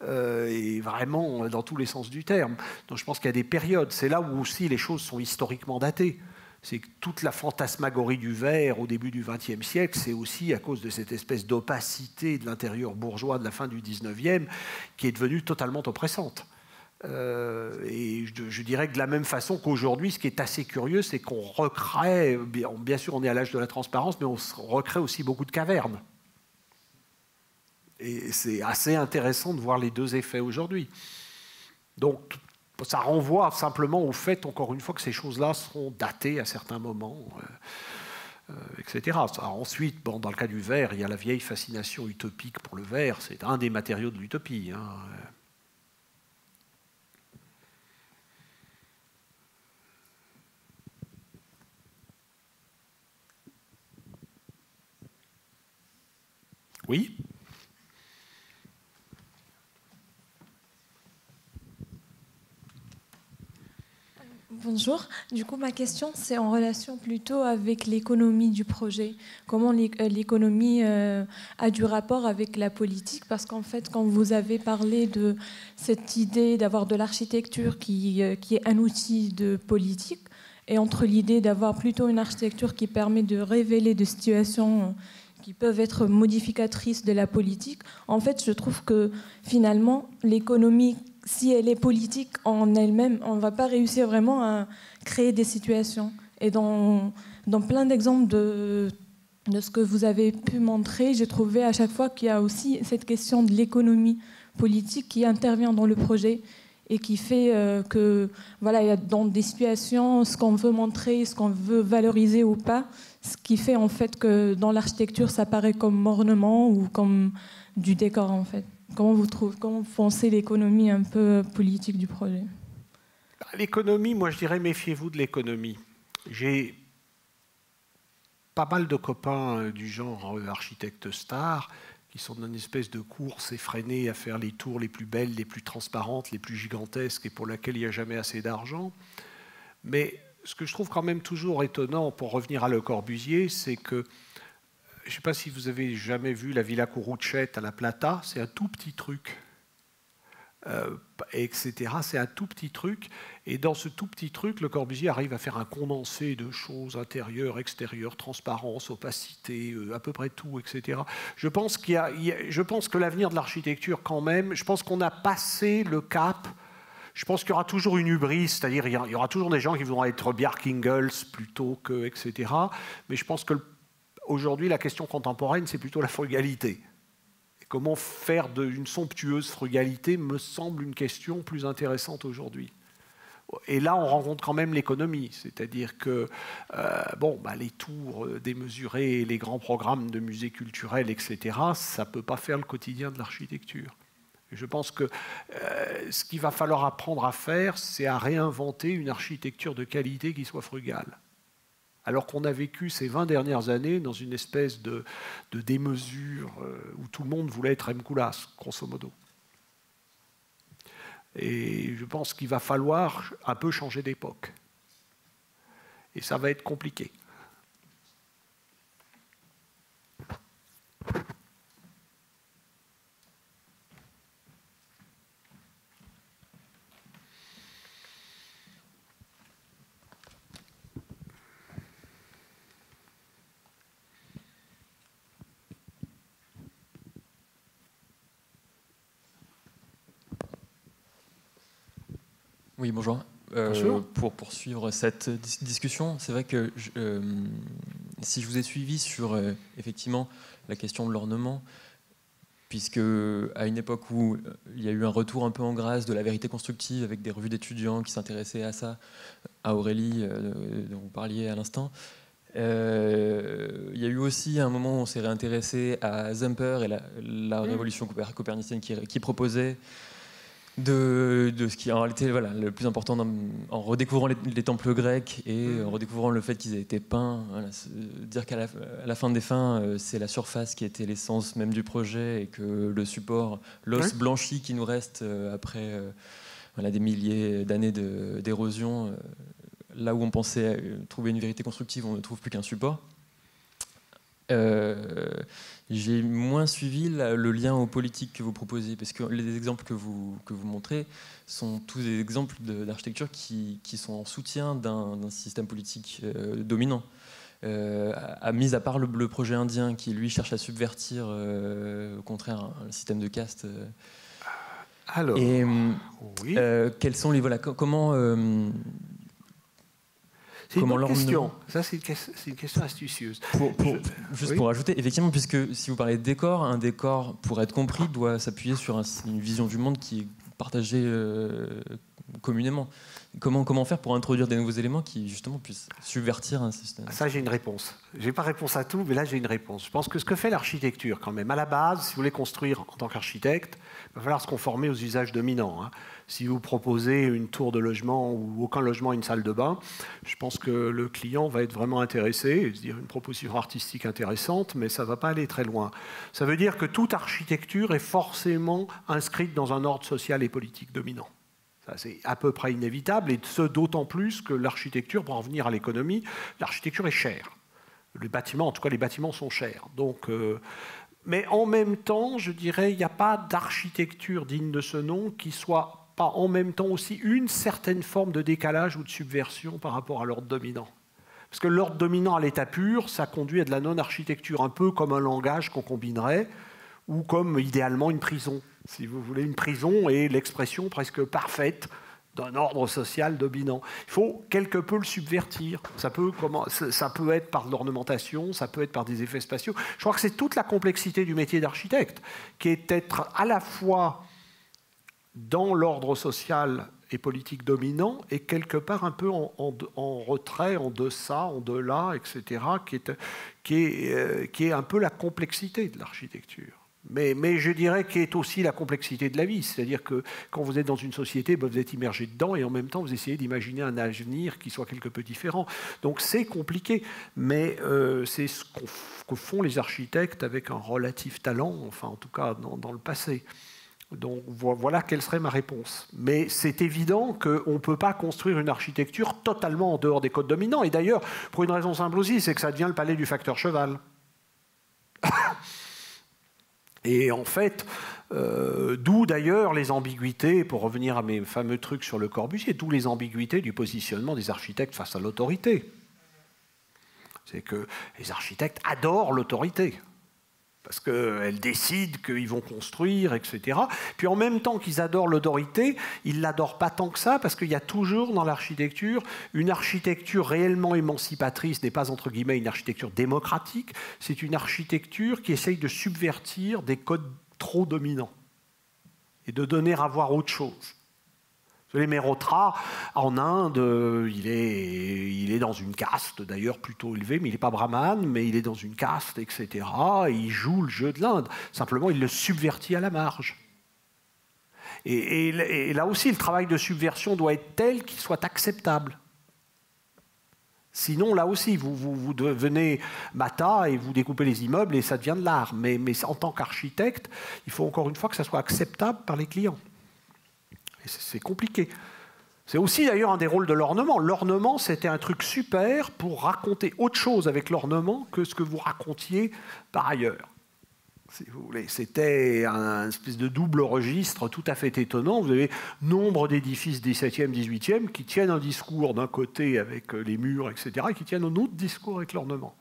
Et vraiment dans tous les sens du terme. Donc je pense qu'il y a des périodes. C'est là où aussi les choses sont historiquement datées. C'est que toute la fantasmagorie du verre au début du XXe siècle, c'est aussi à cause de cette espèce d'opacité de l'intérieur bourgeois de la fin du XIXe qui est devenue totalement oppressante. Et je dirais que de la même façon qu'aujourd'hui, ce qui est assez curieux, c'est qu'on recrée, bien sûr on est à l'âge de la transparence, mais on recrée aussi beaucoup de cavernes. Et c'est assez intéressant de voir les deux effets aujourd'hui. Donc, ça renvoie simplement au fait, encore une fois, que ces choses-là seront datées à certains moments, etc. Ensuite, dans le cas du verre, il y a la vieille fascination utopique pour le verre. C'est un des matériaux de l'utopie. Hein. Oui ? Bonjour. Du coup, ma question, c'est en relation plutôt avec l'économie du projet. Comment l'économie a du rapport avec la politique? Parce qu'en fait, quand vous avez parlé de cette idée d'avoir de l'architecture qui est un outil de politique, et entre l'idée d'avoir plutôt une architecture qui permet de révéler des situations qui peuvent être modificatrices de la politique, en fait, je trouve que finalement, l'économie, si elle est politique en elle-même, on ne va pas réussir vraiment à créer des situations. Et dans plein d'exemples de ce que vous avez pu montrer, j'ai trouvé à chaque fois qu'il y a aussi cette question de l'économie politique qui intervient dans le projet et qui fait que, voilà, il y a dans des situations, ce qu'on veut montrer, ce qu'on veut valoriser ou pas, ce qui fait en fait que dans l'architecture, ça paraît comme ornement ou comme du décor en fait. Comment vous pensez l'économie un peu politique du projet? L'économie, moi je dirais méfiez-vous de l'économie. J'ai pas mal de copains du genre architectes stars qui sont dans une espèce de course effrénée à faire les tours les plus belles, les plus transparentes, les plus gigantesques et pour lesquelles il n'y a jamais assez d'argent. Mais ce que je trouve quand même toujours étonnant, pour revenir à Le Corbusier, c'est que, je ne sais pas si vous avez jamais vu la Villa Curuchet à La Plata, c'est un tout petit truc, etc. C'est un tout petit truc. Et dans ce tout petit truc, Le Corbusier arrive à faire un condensé de choses intérieures, extérieures, transparence, opacité, à peu près tout, etc. Je pense que l'avenir de l'architecture, quand même, je pense qu'on a passé le cap. Je pense qu'il y aura toujours une hubris, c'est-à-dire il y aura toujours des gens qui voudront être Bjarke-Ingels plutôt que, etc. Mais je pense que aujourd'hui, la question contemporaine, c'est plutôt la frugalité. Et comment faire d'une somptueuse frugalité me semble une question plus intéressante aujourd'hui. Et là, on rencontre quand même l'économie, c'est-à-dire que les tours démesurés, les grands programmes de musées culturels, etc., ça ne peut pas faire le quotidien de l'architecture. Je pense que ce qu'il va falloir apprendre à faire, c'est à réinventer une architecture de qualité qui soit frugale. Alors qu'on a vécu ces 20 dernières années dans une espèce de démesure où tout le monde voulait être M. Koulas, grosso modo. Et je pense qu'il va falloir un peu changer d'époque. Et ça va être compliqué. Oui, bonjour. Pour poursuivre cette discussion, c'est vrai que si je vous ai suivi sur effectivement la question de l'ornement, puisque à une époque où il y a eu un retour un peu en grâce de la vérité constructive avec des revues d'étudiants qui s'intéressaient à ça, à Aurélie dont vous parliez à l'instant, il y a eu aussi un moment où on s'est réintéressé à Zemper et la révolution copernicienne qui proposait de ce qui est en réalité le plus important en redécouvrant les temples grecs et en redécouvrant le fait qu'ils aient été peints. Dire qu'à la fin des fins, c'est la surface qui était l'essence même du projet et que le support, l'os blanchi qui nous reste après des milliers d'années d'érosion, là où on pensait trouver une vérité constructive, on ne trouve plus qu'un support. J'ai moins suivi le lien aux politiques que vous proposez, parce que les exemples que vous montrez sont tous des exemples d'architecture qui sont en soutien d'un système politique dominant. Mis à part le projet indien qui, lui, cherche à subvertir, au contraire, un système de caste. Alors, et, oui. Quels sont les... comment... C'est une bonne question. Ça, c'est une question astucieuse. Pour ajouter, effectivement, puisque si vous parlez de décor, un décor, pour être compris, doit s'appuyer sur une vision du monde qui est partagée communément. Comment faire pour introduire des nouveaux éléments qui, justement, puissent subvertir un système? Ça, j'ai une réponse. Je n'ai pas réponse à tout, mais là, j'ai une réponse. Je pense que ce que fait l'architecture, quand même, à la base, si vous voulez construire en tant qu'architecte, il va falloir se conformer aux usages dominants. Si vous proposez une tour de logement où aucun logement a une salle de bain, je pense que le client va être vraiment intéressé, c'est-à-dire une proposition artistique intéressante, mais ça ne va pas aller très loin. Ça veut dire que toute architecture est forcément inscrite dans un ordre social et politique dominant. C'est à peu près inévitable, et ce d'autant plus que l'architecture, pour en venir à l'économie, l'architecture est chère. Les bâtiments, en tout cas les bâtiments sont chers. Donc, mais en même temps, je dirais, il n'y a pas d'architecture digne de ce nom qui soit pas en même temps aussi une certaine forme de décalage ou de subversion par rapport à l'ordre dominant. Parce que l'ordre dominant à l'état pur, ça conduit à de la non-architecture, un peu comme un langage qu'on combinerait, ou comme idéalement une prison. Si vous voulez, une prison est l'expression presque parfaite d'un ordre social dominant. Il faut quelque peu le subvertir. Ça peut être par de l'ornementation, ça peut être par des effets spatiaux. Je crois que c'est toute la complexité du métier d'architecte, qui est d'être à la fois dans l'ordre social et politique dominant, et quelque part un peu en retrait, en deçà, en delà, etc., qui est un peu la complexité de l'architecture. Mais je dirais qu'il est aussi la complexité de la vie, c'est-à-dire que quand vous êtes dans une société, vous êtes immergé dedans et en même temps vous essayez d'imaginer un avenir qui soit quelque peu différent. Donc c'est compliqué, mais c'est ce que font les architectes avec un relatif talent, enfin en tout cas dans le passé. Donc voilà quelle serait ma réponse. Mais c'est évident qu'on ne peut pas construire une architecture totalement en dehors des codes dominants. Et d'ailleurs, pour une raison simple aussi, c'est que ça devient le palais du facteur cheval. Et en fait, d'où d'ailleurs les ambiguïtés, pour revenir à mes fameux trucs sur Le Corbusier, d'où les ambiguïtés du positionnement des architectes face à l'autorité. C'est que les architectes adorent l'autorité, parce qu'elle décide qu'ils vont construire, etc. Puis en même temps qu'ils adorent l'autorité, ils ne l'adorent pas tant que ça, parce qu'il y a toujours dans l'architecture une architecture réellement émancipatrice, n'est pas entre guillemets une architecture démocratique, c'est une architecture qui essaye de subvertir des codes trop dominants et de donner à voir autre chose. Les Mehrotra, en Inde, il est dans une caste, d'ailleurs plutôt élevée, mais il n'est pas brahmane, mais il est dans une caste, etc. Et il joue le jeu de l'Inde. Simplement, il le subvertit à la marge. Et là aussi, le travail de subversion doit être tel qu'il soit acceptable. Sinon, là aussi, vous devenez Mata et vous découpez les immeubles et ça devient de l'art. Mais en tant qu'architecte, il faut encore une fois que ça soit acceptable par les clients. C'est compliqué. C'est aussi d'ailleurs un des rôles de l'ornement. L'ornement, c'était un truc super pour raconter autre chose avec l'ornement que ce que vous racontiez par ailleurs. Si vous voulez. C'était un espèce de double registre tout à fait étonnant. Vous avez nombre d'édifices 17e, 18e qui tiennent un discours d'un côté avec les murs, etc., et qui tiennent un autre discours avec l'ornement.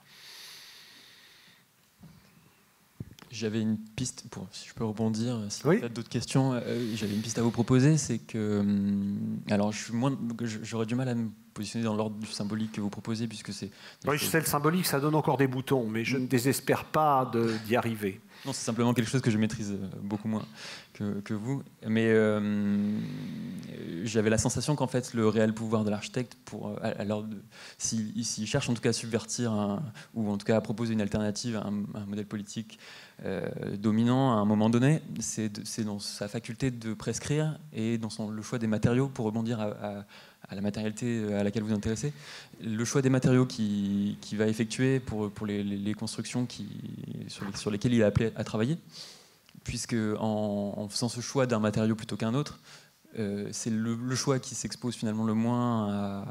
J'avais une piste, si je peux rebondir, si oui. vous avez d'autres questions, j'avais une piste à vous proposer, c'est que, alors j'aurais du mal à me positionner dans l'ordre du symbolique que vous proposez, puisque c'est... Oui, je sais, le symbolique, ça donne encore des boutons, mais je ne désespère pas d'y arriver. Non, c'est simplement quelque chose que je maîtrise beaucoup moins que vous. Mais j'avais la sensation qu'en fait, le réel pouvoir de l'architecte, s'il cherche en tout cas à subvertir, ou en tout cas à proposer une alternative à un modèle politique dominant à un moment donné, c'est dans sa faculté de prescrire et dans le choix des matériaux, pour rebondir à la matérialité à laquelle vous vous intéressez, le choix des matériaux qu'il va effectuer pour les constructions sur lesquelles il est appelé à travailler, puisque en faisant ce choix d'un matériau plutôt qu'un autre, c'est le choix qui s'expose finalement le moins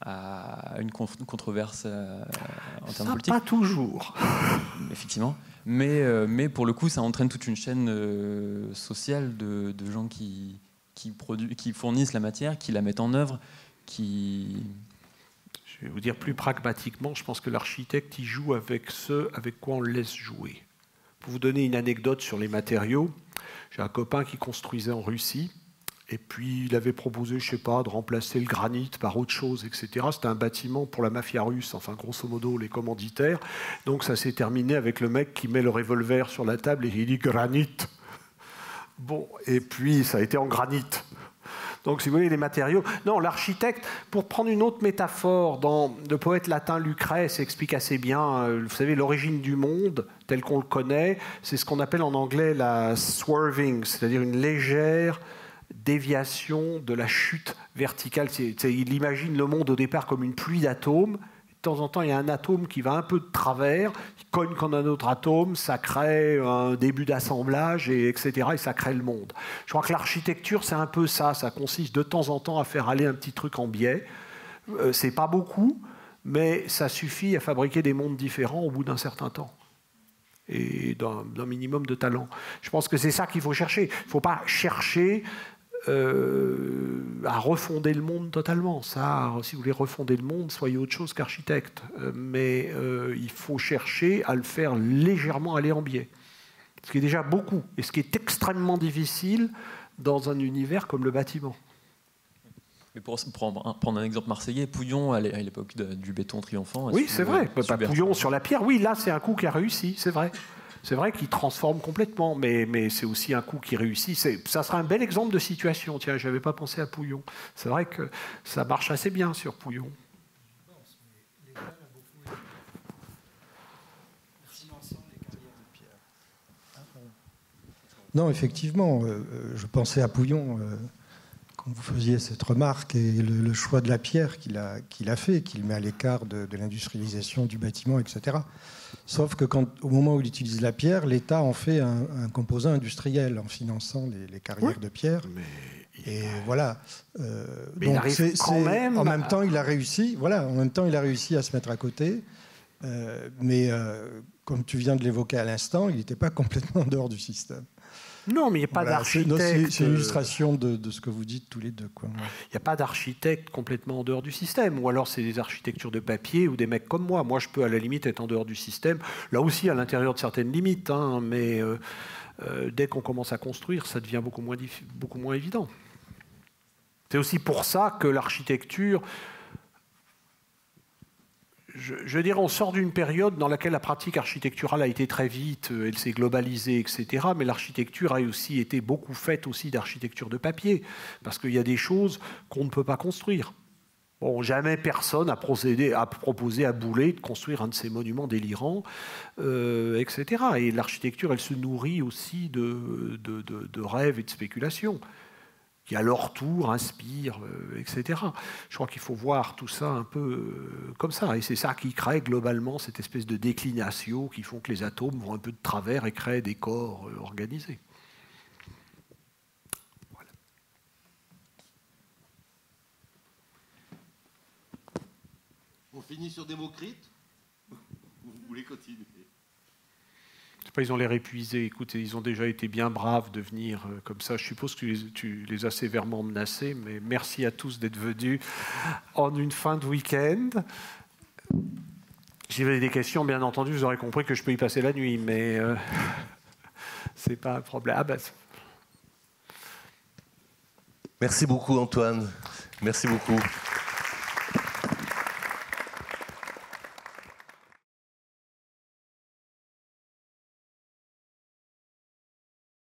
à une controverse en termes politiques. Pas toujours. Effectivement. Mais pour le coup, ça entraîne toute une chaîne sociale de gens qui fournissent la matière, qui la mettent en œuvre, qui... Je vais vous dire plus pragmatiquement, je pense que l'architecte il joue avec ce avec quoi on le laisse jouer. Pour vous donner une anecdote sur les matériaux, j'ai un copain qui construisait en Russie, et puis il avait proposé, je ne sais pas, de remplacer le granit par autre chose, etc. C'était un bâtiment pour la mafia russe, enfin grosso modo les commanditaires. Donc ça s'est terminé avec le mec qui met le revolver sur la table et il dit « granit ». Bon, et puis ça a été en granit. Donc, si vous voulez, les matériaux... Non, l'architecte, pour prendre une autre métaphore, dans le poète latin Lucrèce explique assez bien, vous savez, l'origine du monde, tel qu'on le connaît, c'est ce qu'on appelle en anglais la swerving, c'est-à-dire une légère déviation de la chute verticale. Il imagine le monde au départ comme une pluie d'atomes. De temps en temps, il y a un atome qui va un peu de travers, il cogne comme un autre atome, ça crée un début d'assemblage, etc., et ça crée le monde. Je crois que l'architecture, c'est un peu ça. Ça consiste de temps en temps à faire aller un petit truc en biais. C'est pas beaucoup, mais ça suffit à fabriquer des mondes différents au bout d'un certain temps et d'un minimum de talent. Je pense que c'est ça qu'il faut chercher. Il ne faut pas chercher à refonder le monde totalement. Ça, si vous voulez refonder le monde, soyez autre chose qu'architecte. Mais il faut chercher à le faire légèrement aller en biais. Ce qui est déjà beaucoup, et ce qui est extrêmement difficile dans un univers comme le bâtiment. Mais pour prendre un exemple marseillais, Pouillon, à l'époque du béton triomphant... Oui, c'est vrai. Pouillon sur la pierre, oui, là, c'est un coup qui a réussi, c'est vrai. C'est vrai qu'il transforme complètement, mais c'est aussi un coup qui réussit. Ça sera un bel exemple de situation. Tiens, je n'avais pas pensé à Pouillon. C'est vrai que ça marche assez bien sur Pouillon. Non, effectivement, je pensais à Pouillon quand vous faisiez cette remarque et le choix de la pierre qu'il a fait, qu'il met à l'écart de l'industrialisation du bâtiment, etc. Sauf que au moment où il utilise la pierre, l'État en fait un composant industriel en finançant les carrières de pierre. Et voilà. Mais donc en même temps, il a réussi. Voilà, en même temps, il a réussi à se mettre à côté. Mais comme tu viens de l'évoquer à l'instant, il n'était pas complètement en dehors du système. Non, mais il n'y a pas d'architecte... C'est une illustration de ce que vous dites tous les deux. Il n'y a pas d'architecte complètement en dehors du système. Ou alors c'est des architectures de papier ou des mecs comme moi. Moi, je peux à la limite être en dehors du système. Là aussi, à l'intérieur de certaines limites. Hein, mais dès qu'on commence à construire, ça devient beaucoup moins évident. C'est aussi pour ça que l'architecture... Je dirais, on sort d'une période dans laquelle la pratique architecturale a été très vite, elle s'est globalisée, etc. Mais l'architecture a aussi été beaucoup faite aussi d'architecture de papier, parce qu'il y a des choses qu'on ne peut pas construire. Bon, jamais personne n'a proposé à Boulay de construire un de ces monuments délirants, etc. Et l'architecture, elle se nourrit aussi de rêves et de spéculations, qui à leur tour inspirent, etc. Je crois qu'il faut voir tout ça un peu comme ça. Et c'est ça qui crée globalement cette espèce de déclination qui font que les atomes vont un peu de travers et créent des corps organisés. Voilà. On finit sur Démocrite ou vous voulez continuer? Ils ont l'air épuisés. Écoutez, ils ont déjà été bien braves de venir comme ça. Je suppose que tu les as sévèrement menacés, mais merci à tous d'être venus en une fin de week-end. Si vous avez des questions, bien entendu, vous aurez compris que je peux y passer la nuit, mais c'est pas un problème. Ah, Merci beaucoup, Antoine. Merci beaucoup.